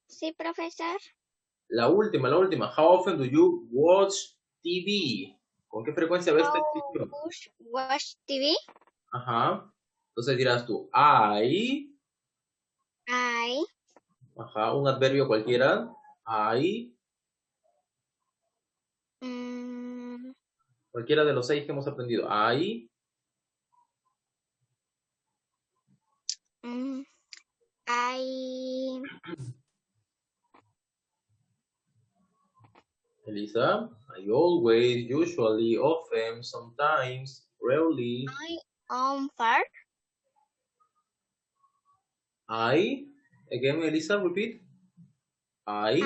Sí, profesor. La última. How often do you watch TV? ¿Con qué frecuencia ves televisión? Watch TV. Ajá. Entonces dirás tú, I. Ajá, un adverbio cualquiera. I. Cualquiera de los 6 que hemos aprendido. I. Elisa, I always, usually, often, sometimes, rarely. I. Again, Elisa, repeat. I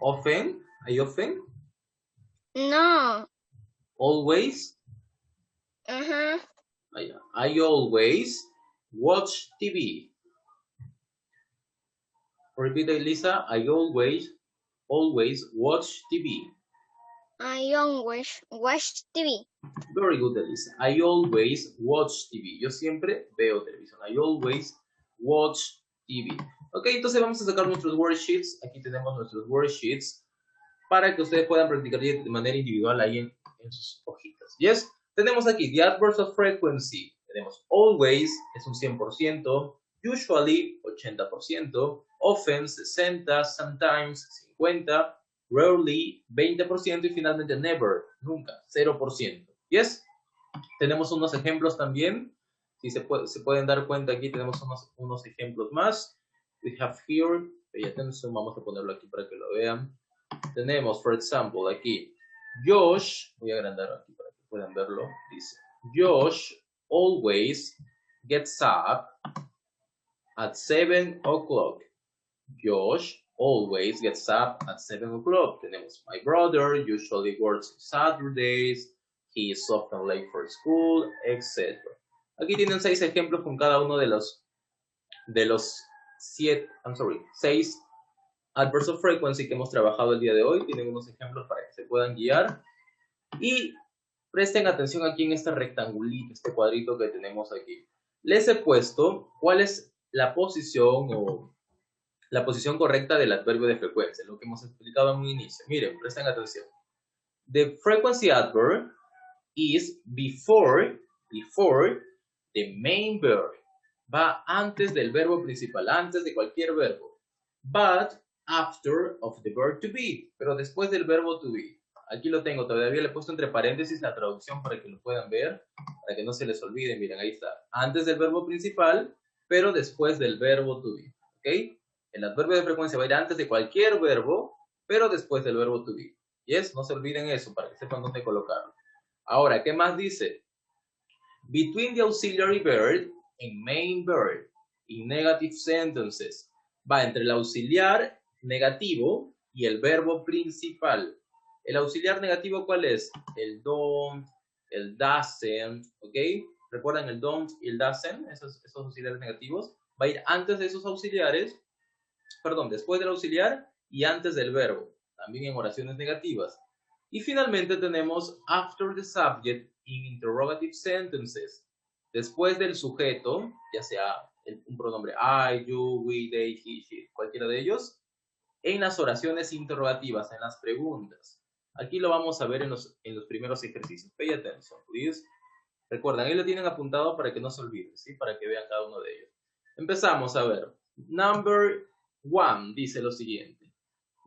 often. I often. No. Always. I always watch TV. Repeat it, Lisa. I always watch TV. I always watch TV. Very good, Elisa. I always watch TV. Yo siempre veo televisión. I always watch TV. Ok, entonces vamos a sacar nuestros worksheets. Aquí tenemos nuestros worksheets para que ustedes puedan practicar de manera individual ahí en sus hojitas. Yes. Tenemos aquí the adverbs of frequency. Tenemos always, es un 100%. Usually, 80%. Often, 60%. Sometimes, 50%. Rarely, 20%. Y finalmente, never, nunca, 0%. Yes. Tenemos unos ejemplos también. Si se pueden dar cuenta, aquí tenemos unos ejemplos más. We have here, pay attention, vamos a ponerlo aquí para que lo vean. Tenemos, for example, aquí, Josh, voy a agrandar aquí para que puedan verlo, dice, Josh always gets up at 7 o'clock. Josh always gets up at 7 o'clock. Tenemos, my brother usually works Saturdays, he is often late for school, etc. Aquí tienen 6 ejemplos con cada uno de los 6 adverbs of frequency que hemos trabajado el día de hoy. Tienen unos ejemplos para que se puedan guiar. Y presten atención aquí en este rectangulito, este cuadrito que tenemos aquí. Les he puesto cuál es la posición o la posición correcta del adverbio de frecuencia, lo que hemos explicado en un inicio. Miren, presten atención. The frequency adverb is before the main verb. Va antes del verbo principal, antes de cualquier verbo. But after of the verb to be, pero después del verbo to be. Aquí lo tengo, todavía le he puesto entre paréntesis la traducción para que lo puedan ver, para que no se les olvide. Miren, ahí está. Antes del verbo principal, pero después del verbo to be. ¿Ok? El adverbio de frecuencia va a ir antes de cualquier verbo, pero después del verbo to be. ¿Yes? No se olviden eso, para que sepan dónde colocarlo. Ahora, ¿qué más dice? Between the auxiliary verb and main verb in negative sentences. Va entre el auxiliar negativo y el verbo principal. ¿El auxiliar negativo cuál es? El don't, el doesn't, ¿ok? ¿Recuerdan el don't y el doesn't? Esos auxiliares negativos. Va a ir antes de esos auxiliares, perdón, después del auxiliar y antes del verbo. También en oraciones negativas. Y finalmente tenemos after the subject in interrogative sentences. Después del sujeto, ya sea un pronombre I, you, we, they, he, she, cualquiera de ellos, en las oraciones interrogativas, en las preguntas. Aquí lo vamos a ver en los primeros ejercicios. Pay attention, please. Recuerden, ahí lo tienen apuntado para que no se olviden, ¿sí? Para que vean cada uno de ellos. Empezamos a ver. Number 1 dice lo siguiente.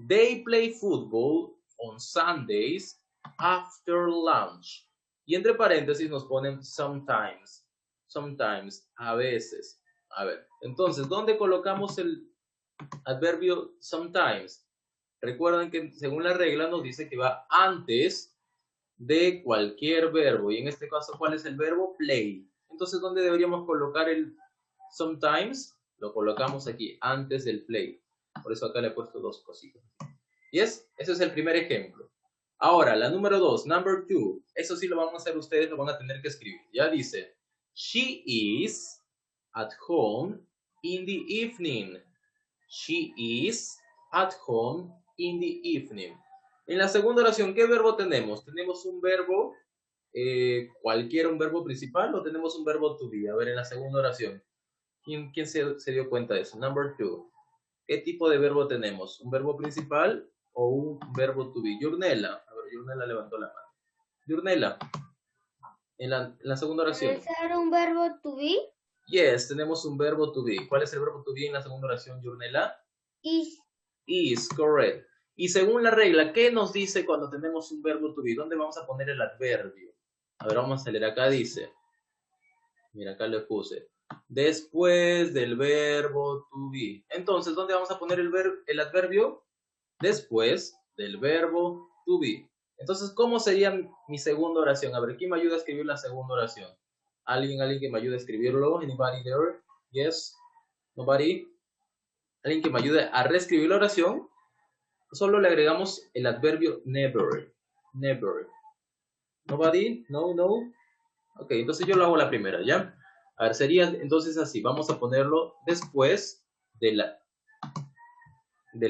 They play football on Sundays after lunch. Y entre paréntesis nos ponen sometimes. Sometimes, a veces. A ver, entonces, ¿dónde colocamos el adverbio sometimes? Recuerden que según la regla nos dice que va antes de cualquier verbo. Y en este caso, ¿cuál es el verbo? Play. Entonces, ¿dónde deberíamos colocar el sometimes? Lo colocamos aquí, antes del play. Por eso acá le he puesto 2 cositas. ¿Yes? Ese es el primer ejemplo. Ahora, la número 2, number 2. Eso sí lo van a hacer ustedes, lo van a tener que escribir. Ya dice, she is at home in the evening. She is at home in the evening. En la segunda oración, ¿qué verbo tenemos? ¿Tenemos un verbo, cualquiera, un verbo principal, o tenemos un verbo to be? A ver, en la segunda oración, ¿quién se dio cuenta de eso? Number 2. ¿Qué tipo de verbo tenemos? ¿Un verbo principal o un verbo to be? Yurnela. A ver, Yurnela levantó la mano. Yurnela, en la segunda oración. ¿Puede ser un verbo to be? Yes, tenemos un verbo to be. ¿Cuál es el verbo to be en la segunda oración, Yurnela? Is. Is, correct. Y según la regla, ¿qué nos dice cuando tenemos un verbo to be? ¿Dónde vamos a poner el adverbio? A ver, vamos a leer. Acá dice. Mira, acá le puse. Después del verbo to be. Entonces, ¿dónde vamos a poner el adverbio? Después del verbo to be. Entonces, ¿cómo sería mi segunda oración? A ver, ¿quién me ayuda a escribir la segunda oración? ¿Alguien que me ayude a escribirlo? Anybody there? Yes? Nobody? ¿Alguien que me ayude a reescribir la oración? Solo le agregamos el adverbio never. Never. Nobody? No, no. Ok, entonces yo lo hago la primera, ¿ya? A ver, sería entonces así. Vamos a ponerlo después del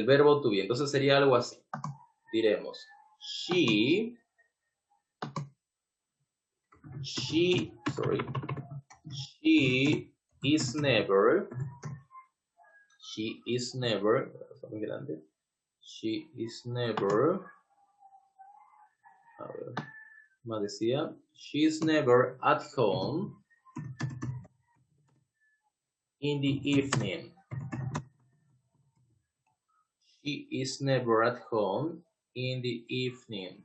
verbo to be. Entonces sería algo así. Diremos, she is never, she is never, a ver, me decía, she is never at home in the evening. She is never at home in the evening.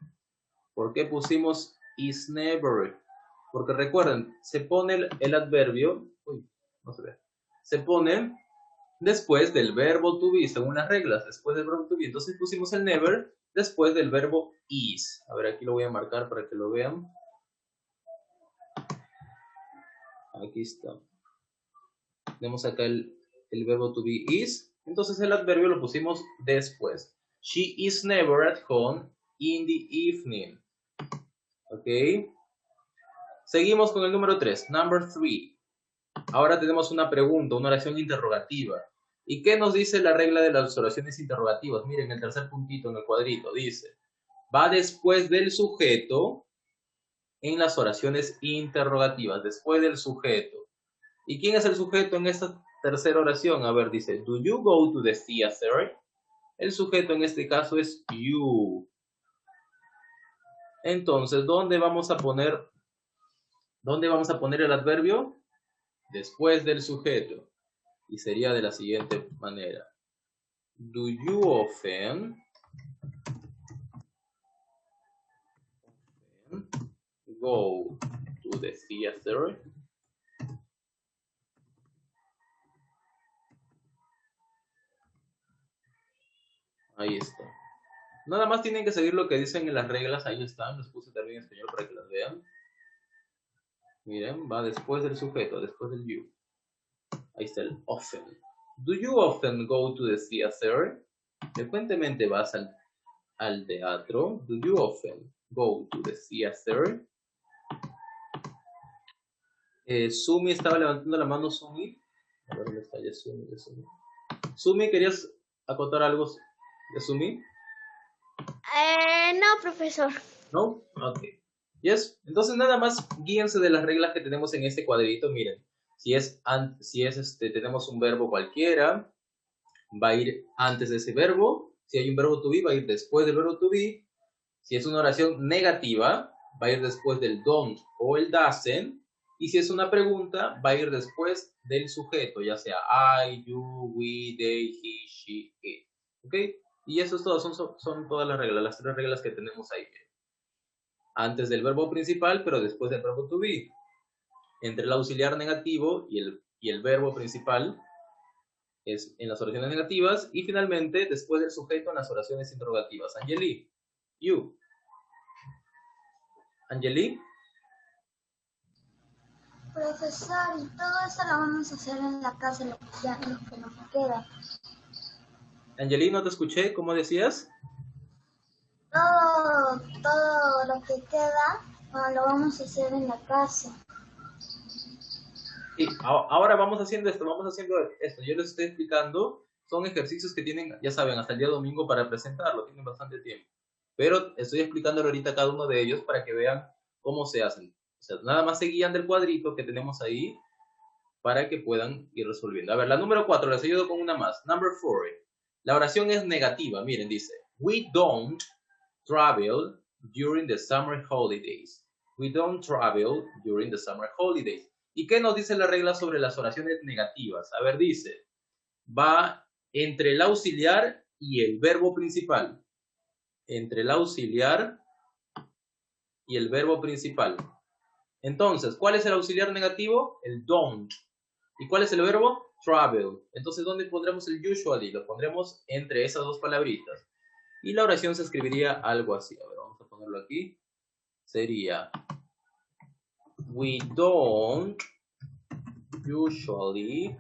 ¿Por qué pusimos is never? Porque recuerden, se pone el adverbio, no se ve, se pone después del verbo to be, según las reglas, después del verbo to be. Entonces pusimos el never después del verbo is. A ver, aquí lo voy a marcar para que lo vean. Aquí está. Tenemos acá el verbo to be is. Entonces el adverbio lo pusimos después. She is never at home in the evening. Ok. Seguimos con el número 3. Number 3. Ahora tenemos una pregunta, una oración interrogativa. ¿Y qué nos dice la regla de las oraciones interrogativas? Miren, el tercer puntito en el cuadrito dice, va después del sujeto en las oraciones interrogativas, después del sujeto. ¿Y quién es el sujeto en esta tercera oración? A ver, dice, do you go to the theater? El sujeto en este caso es you. Entonces, ¿dónde vamos a poner el adverbio? Después del sujeto. Y sería de la siguiente manera. Do you often go to the theater? Ahí está. Nada más tienen que seguir lo que dicen en las reglas. Ahí están. Les puse también en español para que las vean. Miren, va después del sujeto, después del you. Ahí está el often. Do you often go to the theater? Frecuentemente vas al teatro. Do you often go to the theater? Sumi estaba levantando la mano, Sumi. A ver dónde está ya Sumi. Sumi, ¿querías acotar algo de Sumi? No, profesor. ¿No? Ok. Yes. Entonces nada más guíense de las reglas que tenemos en este cuadrito. Miren, tenemos un verbo cualquiera, va a ir antes de ese verbo. Si hay un verbo to be, va a ir después del verbo to be. Si es una oración negativa, va a ir después del don't o el doesn't. Y si es una pregunta, va a ir después del sujeto, ya sea I, you, we, they, he, she, it. ¿Ok? Y eso es todo, son todas las reglas, las 3 reglas que tenemos ahí. Antes del verbo principal, pero después del verbo to be. Entre el auxiliar negativo y el verbo principal es en las oraciones negativas. Y finalmente, después del sujeto en las oraciones interrogativas. Angeli, you. Angeli. Profesor, y todo eso lo vamos a hacer en la casa, lo que nos queda. Angeli, no te escuché, ¿cómo decías? Todo lo que queda lo vamos a hacer en la casa. Sí, ahora vamos haciendo esto. Yo les estoy explicando, son ejercicios que tienen, ya saben, hasta el día domingo para presentarlo, tienen bastante tiempo. Pero estoy explicándole ahorita cada uno de ellos para que vean cómo se hacen. O sea, nada más se guían del cuadrito que tenemos ahí para que puedan ir resolviendo. A ver, la número 4, les ayudo con una más. Number 4. La oración es negativa. Miren, dice, we don't travel during the summer holidays. We don't travel during the summer holidays. ¿Y qué nos dice la regla sobre las oraciones negativas? A ver, dice, va entre el auxiliar y el verbo principal. Entre el auxiliar y el verbo principal. Entonces, ¿cuál es el auxiliar negativo? El don't. ¿Y cuál es el verbo? Travel. Entonces, ¿dónde pondremos el usually? Lo pondremos entre esas dos palabritas. Y la oración se escribiría algo así. A ver, vamos a ponerlo aquí. Sería, we don't usually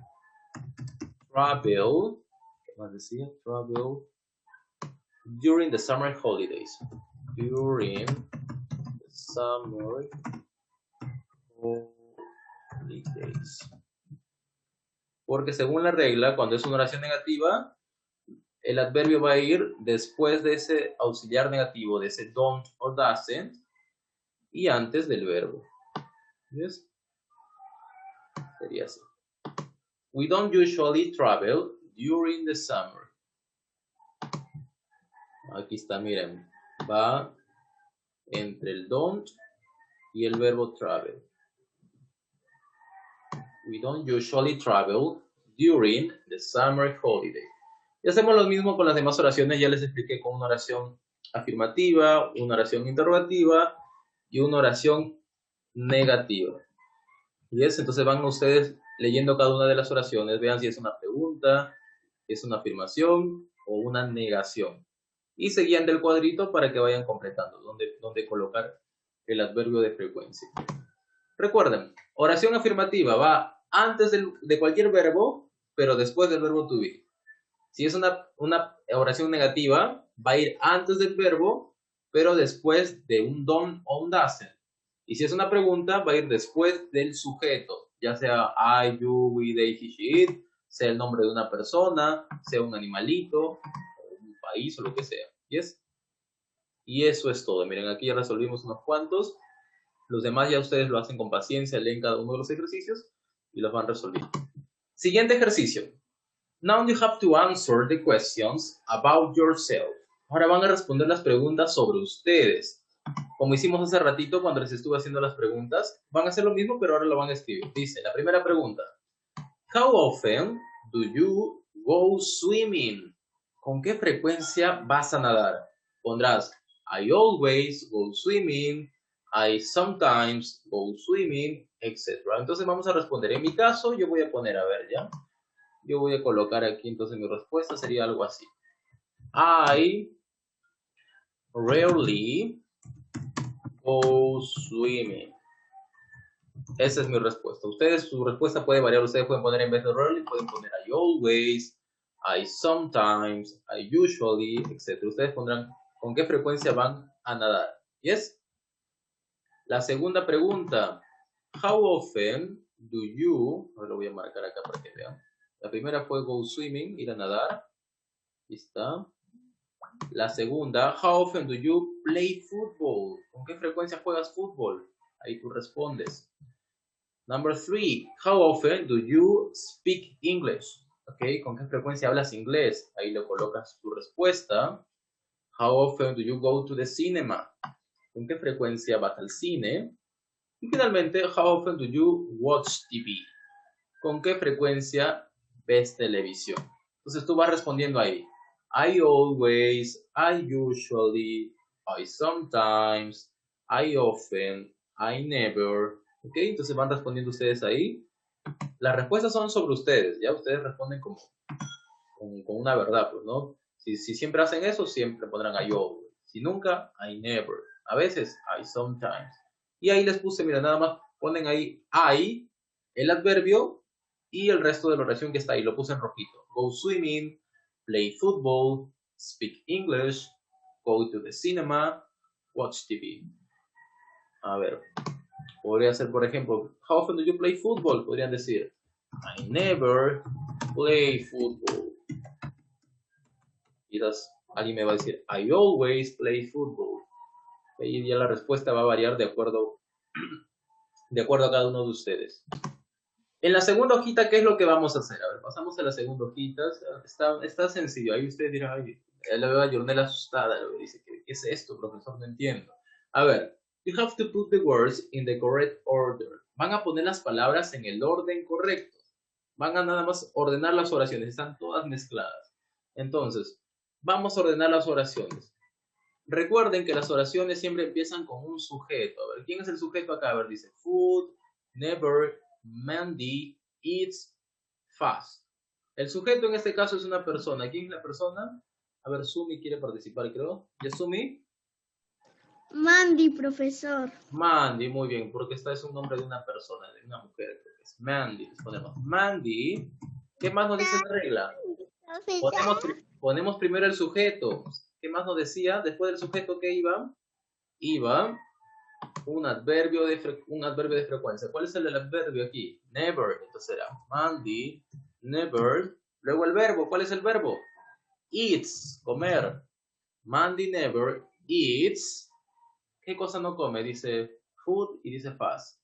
travel. ¿Qué más decía? Travel during the summer holidays. During the summer holidays. Porque según la regla, cuando es una oración negativa, el adverbio va a ir después de ese auxiliar negativo, de ese don't o doesn't, y antes del verbo. ¿Ves? Sería así. We don't usually travel during the summer. Aquí está, miren. Va entre el don't y el verbo travel. We don't usually travel during the summer holiday. Y hacemos lo mismo con las demás oraciones. Ya les expliqué con una oración afirmativa, una oración interrogativa y una oración negativa. ¿Yes? Entonces van ustedes leyendo cada una de las oraciones. Vean si es una pregunta, es una afirmación o una negación. Y se guían del cuadrito para que vayan completando dónde colocar el adverbio de frecuencia. Recuerden, oración afirmativa va antes de cualquier verbo, pero después del verbo to be. Si es una oración negativa, va a ir antes del verbo, pero después de un don't o un doesn't. Y si es una pregunta, va a ir después del sujeto, ya sea I, you, we, they, he, she, it, sea el nombre de una persona, sea un animalito, un país o lo que sea. ¿Yes? Y eso es todo. Miren, aquí ya resolvimos unos cuantos. Los demás ya ustedes lo hacen con paciencia, leen cada uno de los ejercicios y los van resolviendo. Siguiente ejercicio. Now you have to answer the questions about yourself. Ahora van a responder las preguntas sobre ustedes. Como hicimos hace ratito cuando les estuve haciendo las preguntas, van a hacer lo mismo, pero ahora lo van a escribir. Dice, la primera pregunta. How often do you go swimming? ¿Con qué frecuencia vas a nadar? Pondrás, I always go swimming, I sometimes go swimming, etc. Entonces vamos a responder. En mi caso, yo voy a poner, a ver, ¿ya? Yo voy a colocar aquí, entonces mi respuesta sería algo así. I rarely go swimming. Esa es mi respuesta. Ustedes, su respuesta puede variar. Ustedes pueden poner en vez de rarely, pueden poner I always, I sometimes, I usually, etc. Ustedes pondrán con qué frecuencia van a nadar. ¿Yes? La segunda pregunta. How often do you... Ahora lo voy a marcar acá para que vean. La primera fue go swimming, ir a nadar. Ahí está. La segunda, how often do you play football? ¿Con qué frecuencia juegas fútbol? Ahí tú respondes. Number 3, how often do you speak English? Okay, ¿con qué frecuencia hablas inglés? Ahí le colocas tu respuesta. How often do you go to the cinema? ¿Con qué frecuencia vas al cine? Y finalmente, how often do you watch TV? ¿Con qué frecuencia ves televisión? Entonces tú vas respondiendo ahí. I always, I usually, I sometimes, I often, I never. ¿Ok? Entonces van respondiendo ustedes ahí. Las respuestas son sobre ustedes. Ya ustedes responden con una verdad, pues, ¿no? Si siempre hacen eso, siempre pondrán I always. Si nunca, I never. A veces, I sometimes. Y ahí les puse, mira, nada más ponen ahí I, el adverbio, y el resto de la oración que está ahí. Lo puse en rojito. Go swimming, play football, speak English, go to the cinema, watch TV. A ver, podría ser, por ejemplo, how often do you play football? Podrían decir, I never play football. Quizás alguien me va a decir, I always play football. Y ya la respuesta va a variar de acuerdo a cada uno de ustedes. En la segunda hojita, ¿qué es lo que vamos a hacer? A ver, pasamos a la segunda hojita. Está sencillo. Ahí ustedes dirán, ay, la veo a Jornel asustada. Lo dice, ¿qué es esto, profesor? No entiendo. A ver, you have to put the words in the correct order. Van a poner las palabras en el orden correcto. Van a nada más ordenar las oraciones. Están todas mezcladas. Entonces, vamos a ordenar las oraciones. Recuerden que las oraciones siempre empiezan con un sujeto. A ver, ¿quién es el sujeto acá? A ver, dice food, never, Mandy eats fast. El sujeto en este caso es una persona. ¿Quién es la persona? A ver, Sumi quiere participar, creo. ¿Ya Sumi? Mandy, profesor. Mandy, muy bien, porque esta es un nombre de una persona, de una mujer, creo que es Mandy. Les ponemos Mandy. ¿Qué más nos dice la regla? Ponemos primero el sujeto. ¿Qué más nos decía? Después del sujeto, ¿qué iba? Iba un adverbio de frecuencia. ¿Cuál es el adverbio aquí? Never. Entonces será Mandy, never. Luego el verbo. ¿Cuál es el verbo? Eats, comer. Mandy never eats. ¿Qué cosa no come? Dice food y dice fast.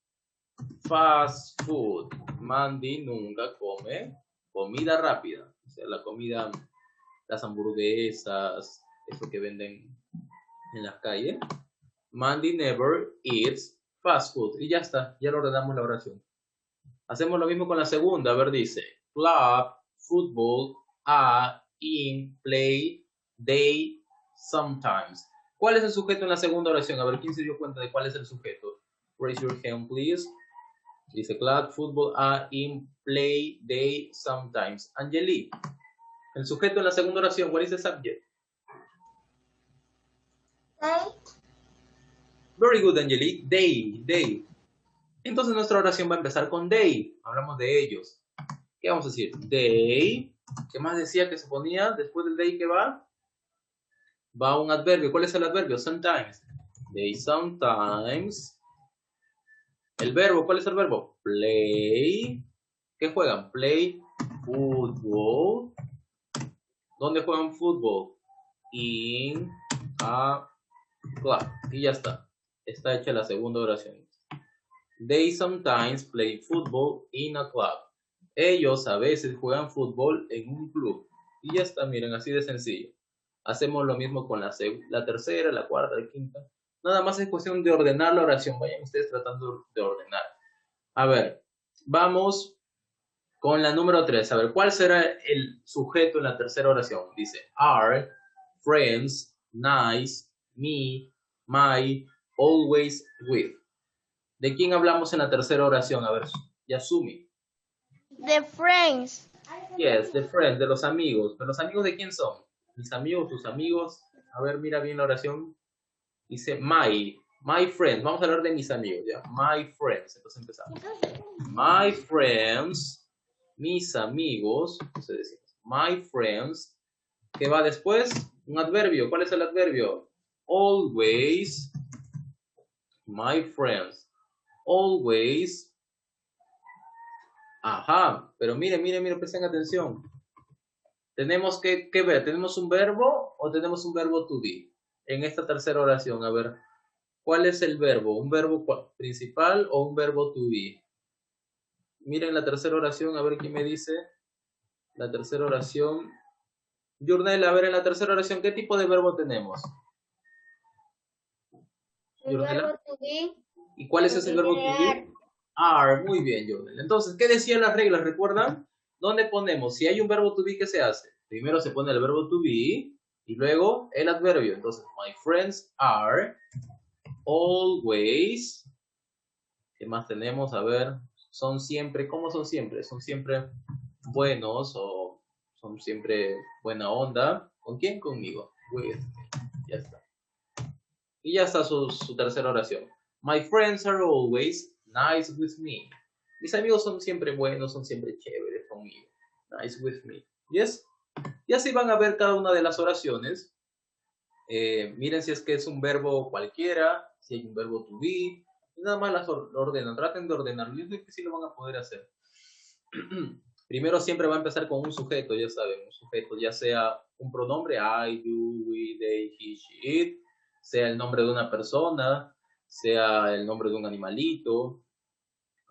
Fast food. Mandy nunca come comida rápida. O sea, la comida, las hamburguesas, eso que venden en las calles. Mandy never eats fast food. Y ya está, ya lo ordenamos la oración. Hacemos lo mismo con la segunda. A ver, dice club, football, in, play, they, sometimes. ¿Cuál es el sujeto en la segunda oración? A ver, ¿quién se dio cuenta de cuál es el sujeto? Raise your hand, please. Dice club, football, in, play, they, sometimes. Angeli, el sujeto en la segunda oración, ¿cuál es el subject? They. Very good, Angeli. They. Entonces nuestra oración va a empezar con they. Hablamos de ellos. ¿Qué vamos a decir? They. ¿Qué más decía que se ponía después del they que va? Va un adverbio. ¿Cuál es el adverbio? Sometimes. They sometimes. El verbo. ¿Cuál es el verbo? Play. ¿Qué juegan? Play football. ¿Dónde juegan fútbol? In a club. Y ya está. Está hecha la segunda oración. They sometimes play football in a club. Ellos a veces juegan fútbol en un club. Y ya está, miren, así de sencillo. Hacemos lo mismo con la tercera, la cuarta, la quinta. Nada más es cuestión de ordenar la oración. Vayan ustedes tratando de ordenar. A ver, vamos con la número 3. A ver, ¿cuál será el sujeto en la tercera oración? Dice, are, friends, nice, me, my, always with. ¿De quién hablamos en la tercera oración? A ver, Yasumi. The friends. Yes, the friends, de los amigos. ¿Pero los amigos de quién son? Mis amigos, tus amigos. A ver, mira bien la oración. Dice my friends. Vamos a hablar de mis amigos, ¿ya? My friends. Entonces empezamos. My friends, mis amigos. Entonces decimos, my friends. ¿Qué va después? Un adverbio. ¿Cuál es el adverbio? Always. My friends. Always. Ajá, pero miren, presten atención. Tenemos que ver, ¿tenemos un verbo o tenemos un verbo to be? En esta tercera oración, a ver, ¿cuál es el verbo? ¿Un verbo principal o un verbo to be? Miren la tercera oración, a ver quién me dice. La tercera oración. Yurnel, a ver, en la tercera oración, ¿qué tipo de verbo tenemos? El verbo to be. ¿Y cuál es ese verbo to be? Are, muy bien, Yurnel. Entonces, ¿qué decían las reglas? ¿Recuerdan? ¿Dónde ponemos? Si hay un verbo to be, ¿qué se hace? Primero se pone el verbo to be y luego el adverbio. Entonces, my friends are always. ¿Qué más tenemos? A ver, son siempre, ¿cómo son siempre? Son siempre buenos o son siempre buena onda. ¿Con quién? Conmigo. With. Ya está. Y ya está su tercera oración. My friends are always nice with me. Mis amigos son siempre buenos, son siempre chéveres conmigo. Nice with me. ¿Yes? Y así van a ver cada una de las oraciones. Miren si es que es un verbo cualquiera, si hay un verbo to be. Y nada más las ordenan. Traten de ordenarlo. Yo creo que sí lo van a poder hacer. Primero siempre va a empezar con un sujeto, ya saben. Un sujeto, ya sea un pronombre, I, you, we, they, he, she, it. Sea el nombre de una persona, sea el nombre de un animalito,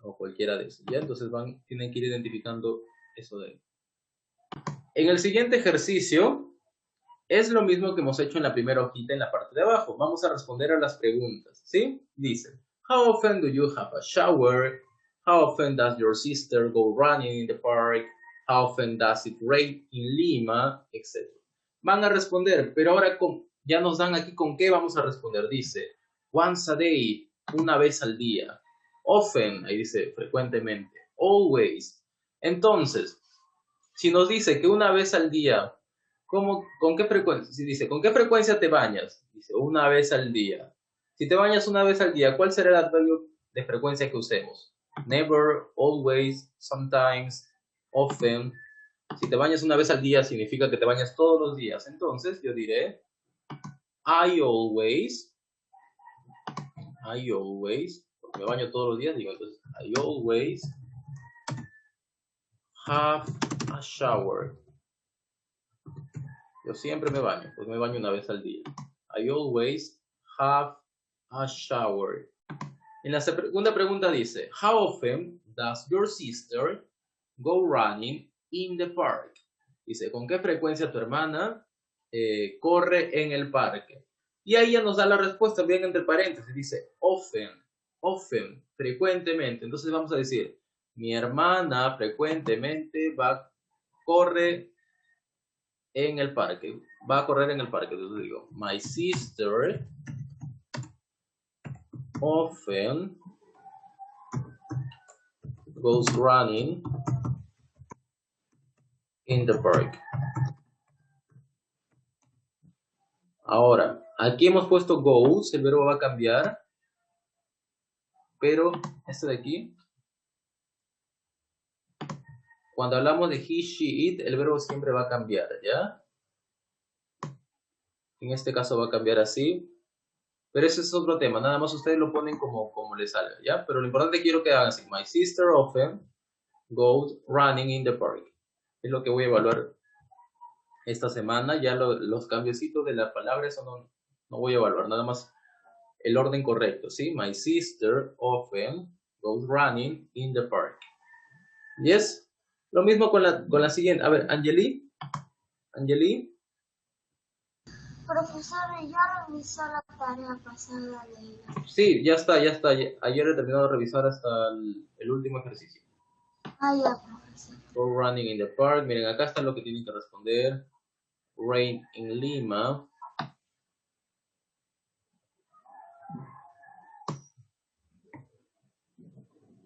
o cualquiera de esos, ¿ya? Entonces tienen que ir identificando eso de ahí. En el siguiente ejercicio, es lo mismo que hemos hecho en la primera hojita en la parte de abajo. Vamos a responder a las preguntas, ¿sí? Dice, how often do you have a shower? How often does your sister go running in the park? How often does it rain in Lima? Etc. Van a responder, pero ahora ya nos dan aquí con qué vamos a responder. Dice, once a day, una vez al día. Often, ahí dice frecuentemente. Always. Entonces, si nos dice que una vez al día, ¿con qué frecuencia? Si dice, ¿con qué frecuencia te bañas? Dice, una vez al día. Si te bañas una vez al día, ¿cuál será el adverbio de frecuencia que usemos? Never, always, sometimes, often. Si te bañas una vez al día, significa que te bañas todos los días. Entonces, yo diré, I always I always, porque me baño todos los días, digo entonces, I always have a shower. Yo siempre me baño, pues me baño una vez al día. I always have a shower. En la segunda pregunta dice, how often does your sister go running in the park? Dice, ¿con qué frecuencia tu hermana corre en el parque? Y ahí ya nos da la respuesta, bien entre paréntesis, dice often, frecuentemente. Entonces vamos a decir, mi hermana frecuentemente corre en el parque. Va a correr en el parque. Entonces digo, my sister often goes running in the park. Ahora, aquí hemos puesto goes, el verbo va a cambiar, pero este de aquí, cuando hablamos de he, she, it, el verbo siempre va a cambiar, ¿ya? En este caso va a cambiar así, pero ese es otro tema, nada más ustedes lo ponen como les salga, ¿ya? Pero lo importante quiero que hagan así, my sister often goes running in the park. Es lo que voy a evaluar esta semana, ya los cambiecitos de la palabra, eso no voy a evaluar, nada más el orden correcto, ¿sí? My sister often goes running in the park. Yes. Lo mismo con la siguiente. A ver, Angeli. Profesor, ya revisó la tarea pasada de ella. Sí, ya está. Ayer he terminado de revisar hasta el último ejercicio. Ah, ya, profesor. Go running in the park. Miren, acá está lo que tienen que responder. Rain in Lima.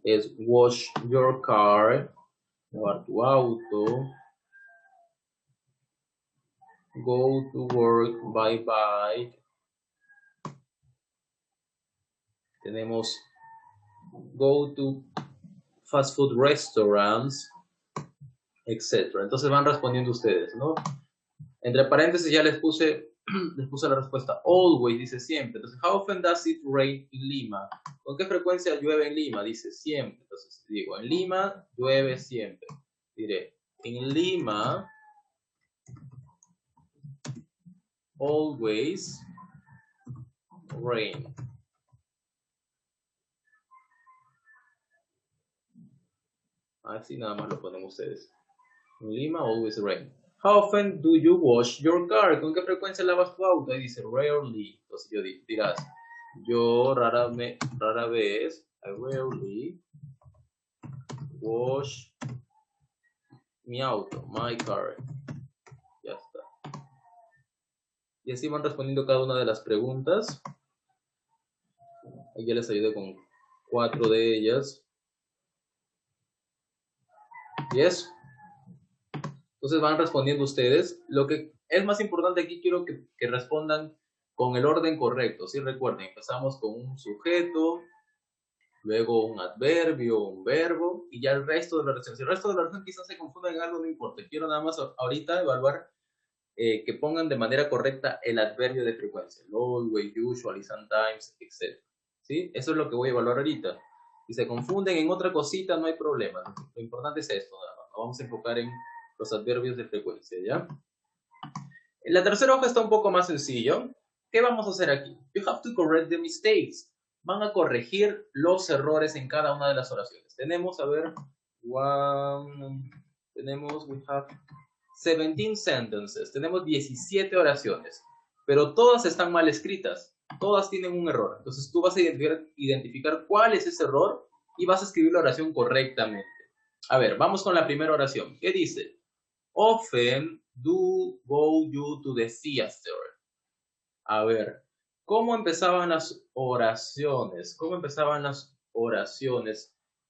Es wash your car. Lavar tu auto. Go to work by bike. Tenemos go to fast food restaurants, etc. Entonces van respondiendo ustedes, ¿no? Entre paréntesis ya les puse la respuesta. Always, dice siempre. Entonces, how often does it rain in Lima? ¿Con qué frecuencia llueve en Lima? Dice siempre. Entonces digo, en Lima llueve siempre. Diré, en Lima always rain. Así nada más lo ponen ustedes. En Lima always rain. How often do you wash your car? ¿Con qué frecuencia lavas tu auto? Ahí dice rarely. Entonces yo dirás, yo rara vez, I rarely wash mi auto, my car. Ya está. Y así van respondiendo cada una de las preguntas. Ahí ya les ayudé con 4 de ellas. Yes. Entonces van respondiendo ustedes. Lo que es más importante aquí, quiero que respondan con el orden correcto. ¿Sí? Recuerden, empezamos con un sujeto, luego un adverbio, un verbo, y ya el resto de la oración. Si el resto de la oración quizás se confunda en algo, no importa. Quiero nada más ahorita evaluar que pongan de manera correcta el adverbio de frecuencia. Always, usually, sometimes, etc. ¿Sí? Eso es lo que voy a evaluar ahorita. Si se confunden en otra cosita, no hay problema. Lo importante es esto, nada más. Nos vamos a enfocar en los adverbios de frecuencia, ¿ya? En la tercera hoja está un poco más sencillo. ¿Qué vamos a hacer aquí? You have to correct the mistakes. Van a corregir los errores en cada una de las oraciones. Tenemos, a ver, we have 17 sentences. Tenemos 17 oraciones, pero todas están mal escritas. Todas tienen un error. Entonces tú vas a identificar cuál es ese error y vas a escribir la oración correctamente. A ver, vamos con la primera oración. ¿Qué dice? Often do go you to the theater. A ver, ¿cómo empezaban las oraciones?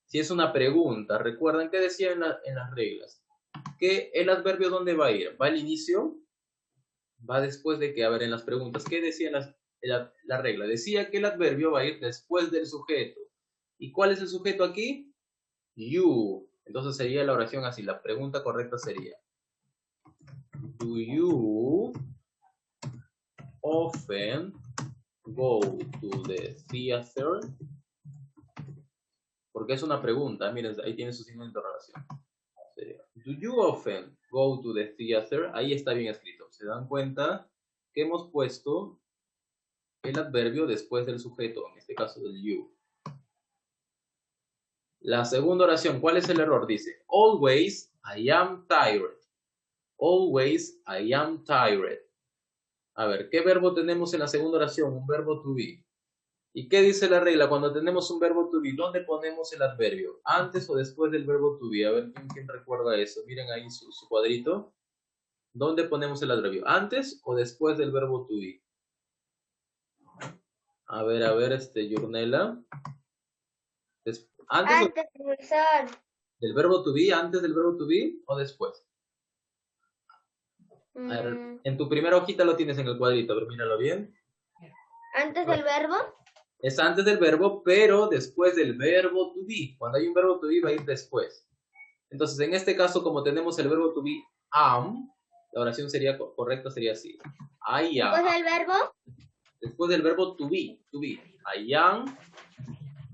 Si es una pregunta, recuerden qué decía en las reglas. Que el adverbio, ¿dónde va a ir? ¿Va al inicio? ¿Va después de qué? A ver, en las preguntas, ¿qué decía la regla? Decía que el adverbio va a ir después del sujeto. ¿Y cuál es el sujeto aquí? You. Entonces sería la oración así. La pregunta correcta sería: Do you often go to the theater? Porque es una pregunta, miren, ahí tiene su signo de interrogación. Do you often go to the theater? Ahí está bien escrito. ¿Se dan cuenta que hemos puesto el adverbio después del sujeto, en este caso del you? La segunda oración, ¿cuál es el error? Dice, always I am tired. Always I am tired. A ver, ¿qué verbo tenemos en la segunda oración? Un verbo to be. ¿Y qué dice la regla? Cuando tenemos un verbo to be, ¿dónde ponemos el adverbio? ¿Antes o después del verbo to be? A ver, ¿quién recuerda eso? Miren ahí su cuadrito. ¿Dónde ponemos el adverbio? ¿Antes o después del verbo to be? A ver, Yurnela. ¿Antes profesor. del verbo to be? ¿Antes del verbo to be o después? A ver, en tu primera hojita lo tienes en el cuadrito, pero míralo bien. ¿Antes del verbo? Es antes del verbo, pero después del verbo to be. Cuando hay un verbo to be va a ir después. Entonces, en este caso, como tenemos el verbo to be am, la oración sería correcta, sería así. I am. ¿Después del verbo? Después del verbo to be. I am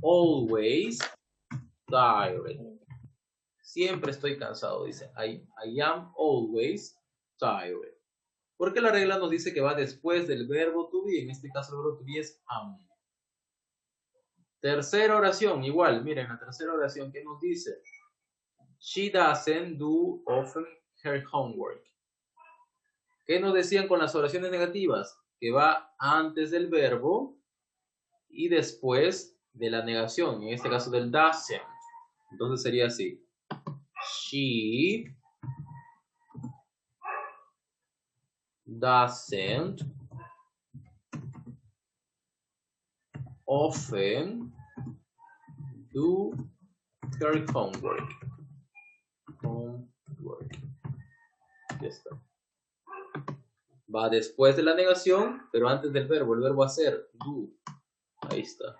always tired. Siempre estoy cansado, dice. I am always tired. Porque la regla nos dice que va después del verbo to be. En este caso el verbo to be es am. Tercera oración, igual. Miren, la tercera oración, ¿qué nos dice? She doesn't do often her homework. ¿Qué nos decían con las oraciones negativas? Que va antes del verbo y después de la negación. En este caso del doesn't. Entonces sería así. She doesn't often do her homework. Ya está. Va después de la negación, pero antes del verbo. El verbo hacer, do. Ahí está.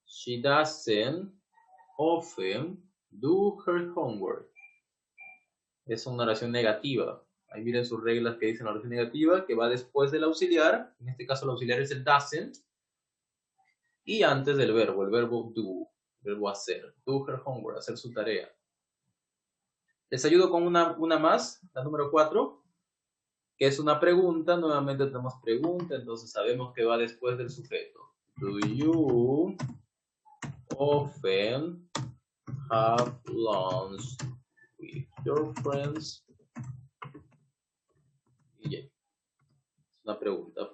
She doesn't often do her homework. Es una oración negativa. Ahí miren sus reglas que dicen la oración negativa, que va después del auxiliar. En este caso el auxiliar es el doesn't. Y antes del verbo, el verbo do. El verbo hacer. Do her homework, hacer su tarea. Les ayudo con una más, la número 4, que es una pregunta. Nuevamente tenemos pregunta, entonces sabemos que va después del sujeto. Do you often have lunch with your friends? Y ya. Es una pregunta.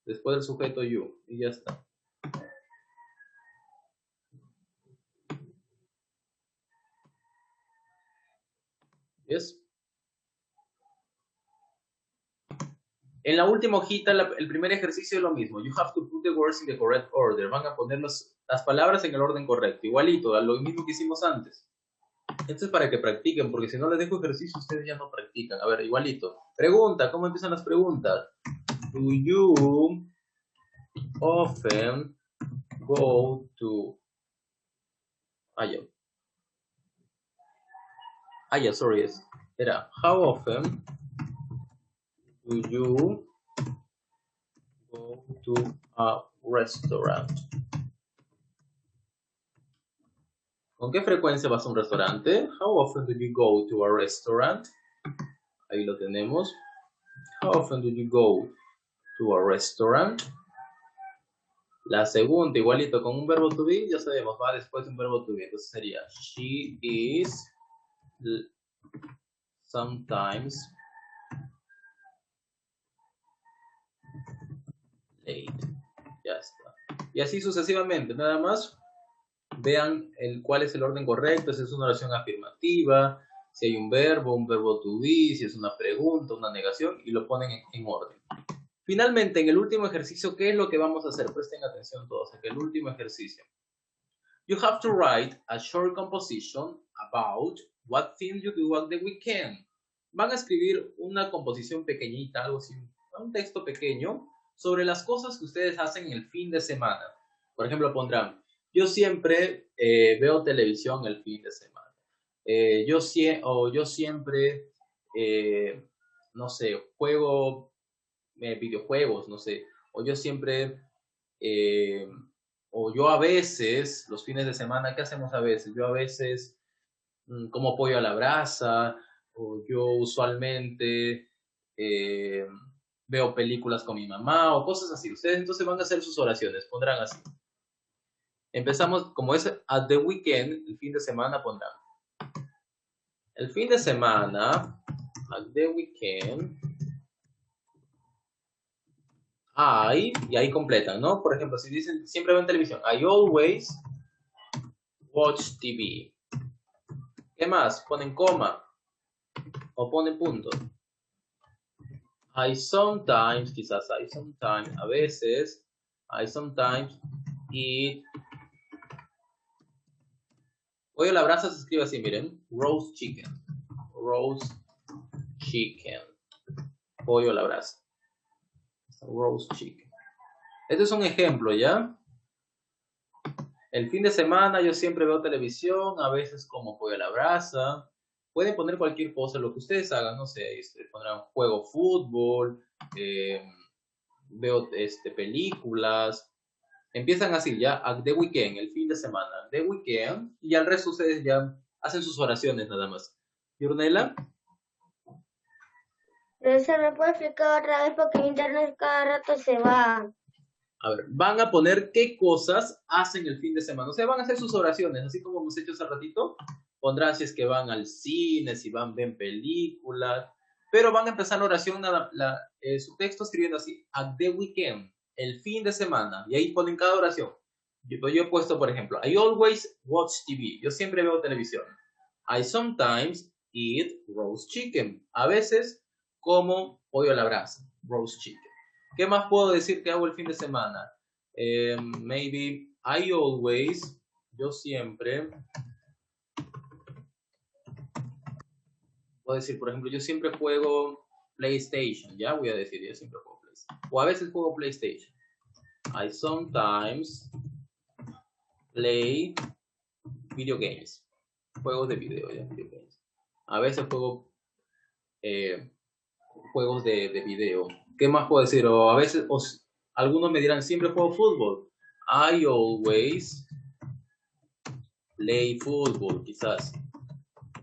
Después del sujeto you. Y ya está. ¿Yes? En la última hojita, el primer ejercicio es lo mismo. You have to put the words in the correct order. Van a poner las palabras en el orden correcto. Igualito, lo mismo que hicimos antes. Esto es para que practiquen, porque si no les dejo ejercicio, ustedes ya no practican. A ver, igualito. Pregunta, ¿cómo empiezan las preguntas? Do you often go to... sorry. Era, how often do you go to a restaurant? ¿Con qué frecuencia vas a un restaurante? How often do you go to a restaurant? Ahí lo tenemos. How often do you go to a restaurant? La segunda, igualito, con un verbo to be, ya sabemos, va después de un verbo to be. Entonces sería, she is sometimes late. Ya está. Y así sucesivamente, nada más. Vean cuál es el orden correcto, si es una oración afirmativa, si hay un verbo to be, si es una pregunta, una negación, y lo ponen en orden. Finalmente, en el último ejercicio, ¿qué es lo que vamos a hacer? Presten atención todos, en el último ejercicio. You have to write a short composition about what things you do at the weekend. Van a escribir una composición pequeñita, algo así, un texto pequeño, sobre las cosas que ustedes hacen en el fin de semana. Por ejemplo, pondrán, yo siempre veo televisión el fin de semana. Yo siempre, no sé, juego videojuegos, no sé. o yo siempre, o yo a veces, los fines de semana, ¿qué hacemos a veces? Yo a veces como pollo a la brasa, o yo usualmente veo películas con mi mamá, o cosas así. Ustedes entonces van a hacer sus oraciones, pondrán así. Empezamos, como es at the weekend, el fin de semana pondrán. El fin de semana, at the weekend, y ahí completan, ¿no? Por ejemplo, si dicen, siempre ven televisión, I always watch TV. ¿Qué más? Ponen coma o ponen punto. I sometimes, quizás a veces, I sometimes eat. Pollo a la brasa se escribe así, miren, roast chicken, pollo a la brasa, roast chicken. Este es un ejemplo, ¿ya? El fin de semana yo siempre veo televisión, a veces como pollo a la brasa. Pueden poner cualquier cosa, lo que ustedes hagan, no sé, pondrán juego fútbol, veo películas. Empiezan así, ya, at the weekend, el fin de semana, the weekend, y al resto ustedes ya hacen sus oraciones nada más. ¿Yurnela? Profesor, ¿me puede explicar otra vez? Porque mi internet cada rato se va. A ver, van a poner qué cosas hacen el fin de semana. O sea, van a hacer sus oraciones, así como hemos hecho hace ratito. Pondrán si es que van al cine, si ven películas. Pero van a empezar la oración, su texto escribiendo así, at the weekend, el fin de semana. Y ahí ponen cada oración. Yo he puesto, por ejemplo, I always watch TV. Yo siempre veo televisión. I sometimes eat roast chicken. A veces como pollo a la brasa, roast chicken. ¿Qué más puedo decir que hago el fin de semana? Maybe I always, yo siempre, puedo decir, por ejemplo, yo siempre juego PlayStation, ya voy a decir, yo siempre juego PlayStation. O a veces juego PlayStation. I sometimes play video games. Juegos de video, ya, video games. A veces juego juegos de video. ¿Qué más puedo decir? O a veces, algunos me dirán, siempre juego fútbol. I always play football, quizás.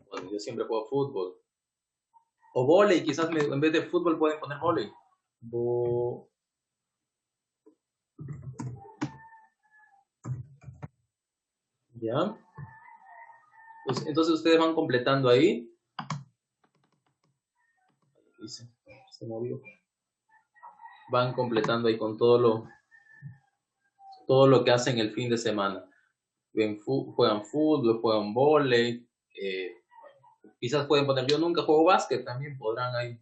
Bueno, yo siempre juego fútbol. O vóley, quizás en vez de fútbol pueden poner vóley. ¿Ya? Pues, entonces ustedes van completando ahí. Se movió. Van completando ahí con todo lo que hacen el fin de semana. Juegan fútbol, juegan vóley, quizás pueden poner yo nunca juego básquet, también podrán ahí.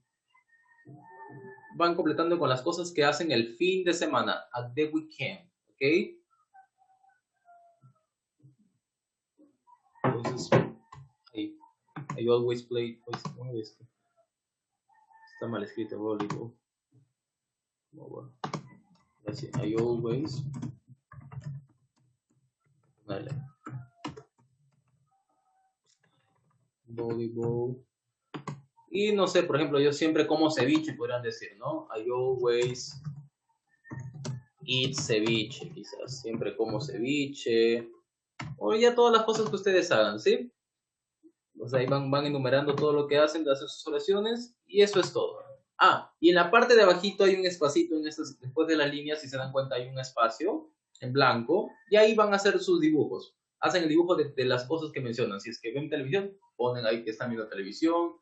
Van completando con las cosas que hacen el fin de semana, at the weekend, ¿ok? Entonces, I always play, está mal escrito, volleyball. Bueno, así, I always, vale. Volleyball. Y no sé, por ejemplo, yo siempre como ceviche, podrían decir, ¿no? I always eat ceviche, quizás. Siempre como ceviche. O ya todas las cosas que ustedes hagan, ¿sí? O sea, ahí van enumerando todo lo que hacen, de hacer sus oraciones, y eso es todo. Y en la parte de abajito hay un espacito, después de las líneas, si se dan cuenta, hay un espacio en blanco, y ahí van a hacer sus dibujos. Hacen el dibujo de las cosas que mencionan. Si es que ven televisión, ponen ahí que están viendo televisión.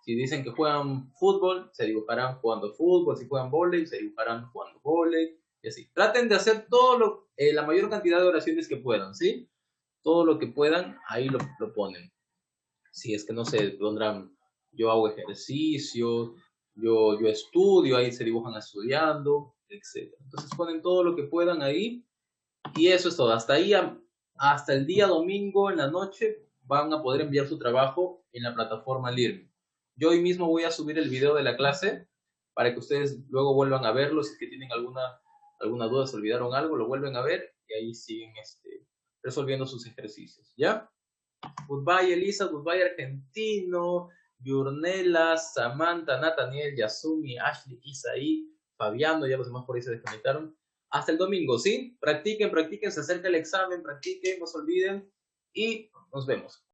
Si dicen que juegan fútbol, se dibujarán jugando fútbol. Si juegan vóley, se dibujarán jugando vóley. Y así. Traten de hacer la mayor cantidad de oraciones que puedan, ¿sí? Todo lo que puedan, ahí lo ponen. Si es que no se pondrán, yo hago ejercicio, yo estudio, ahí se dibujan estudiando, etc. Entonces ponen todo lo que puedan ahí. Y eso es todo. Hasta ahí, hasta el día domingo en la noche, van a poder enviar su trabajo en la plataforma Learn. Yo hoy mismo voy a subir el video de la clase para que ustedes luego vuelvan a verlo. Si es que tienen alguna duda, se olvidaron algo, lo vuelven a ver y ahí siguen resolviendo sus ejercicios, ¿ya? Goodbye Elisa, goodbye Argentino, Yurnela, Samantha, Nathaniel, Yasumi, Ashley, Isaí, Fabiano, ya los demás por ahí se desconectaron. Hasta el domingo, ¿sí? Practiquen, practiquen, se acerca el examen, practiquen, no se olviden y nos vemos.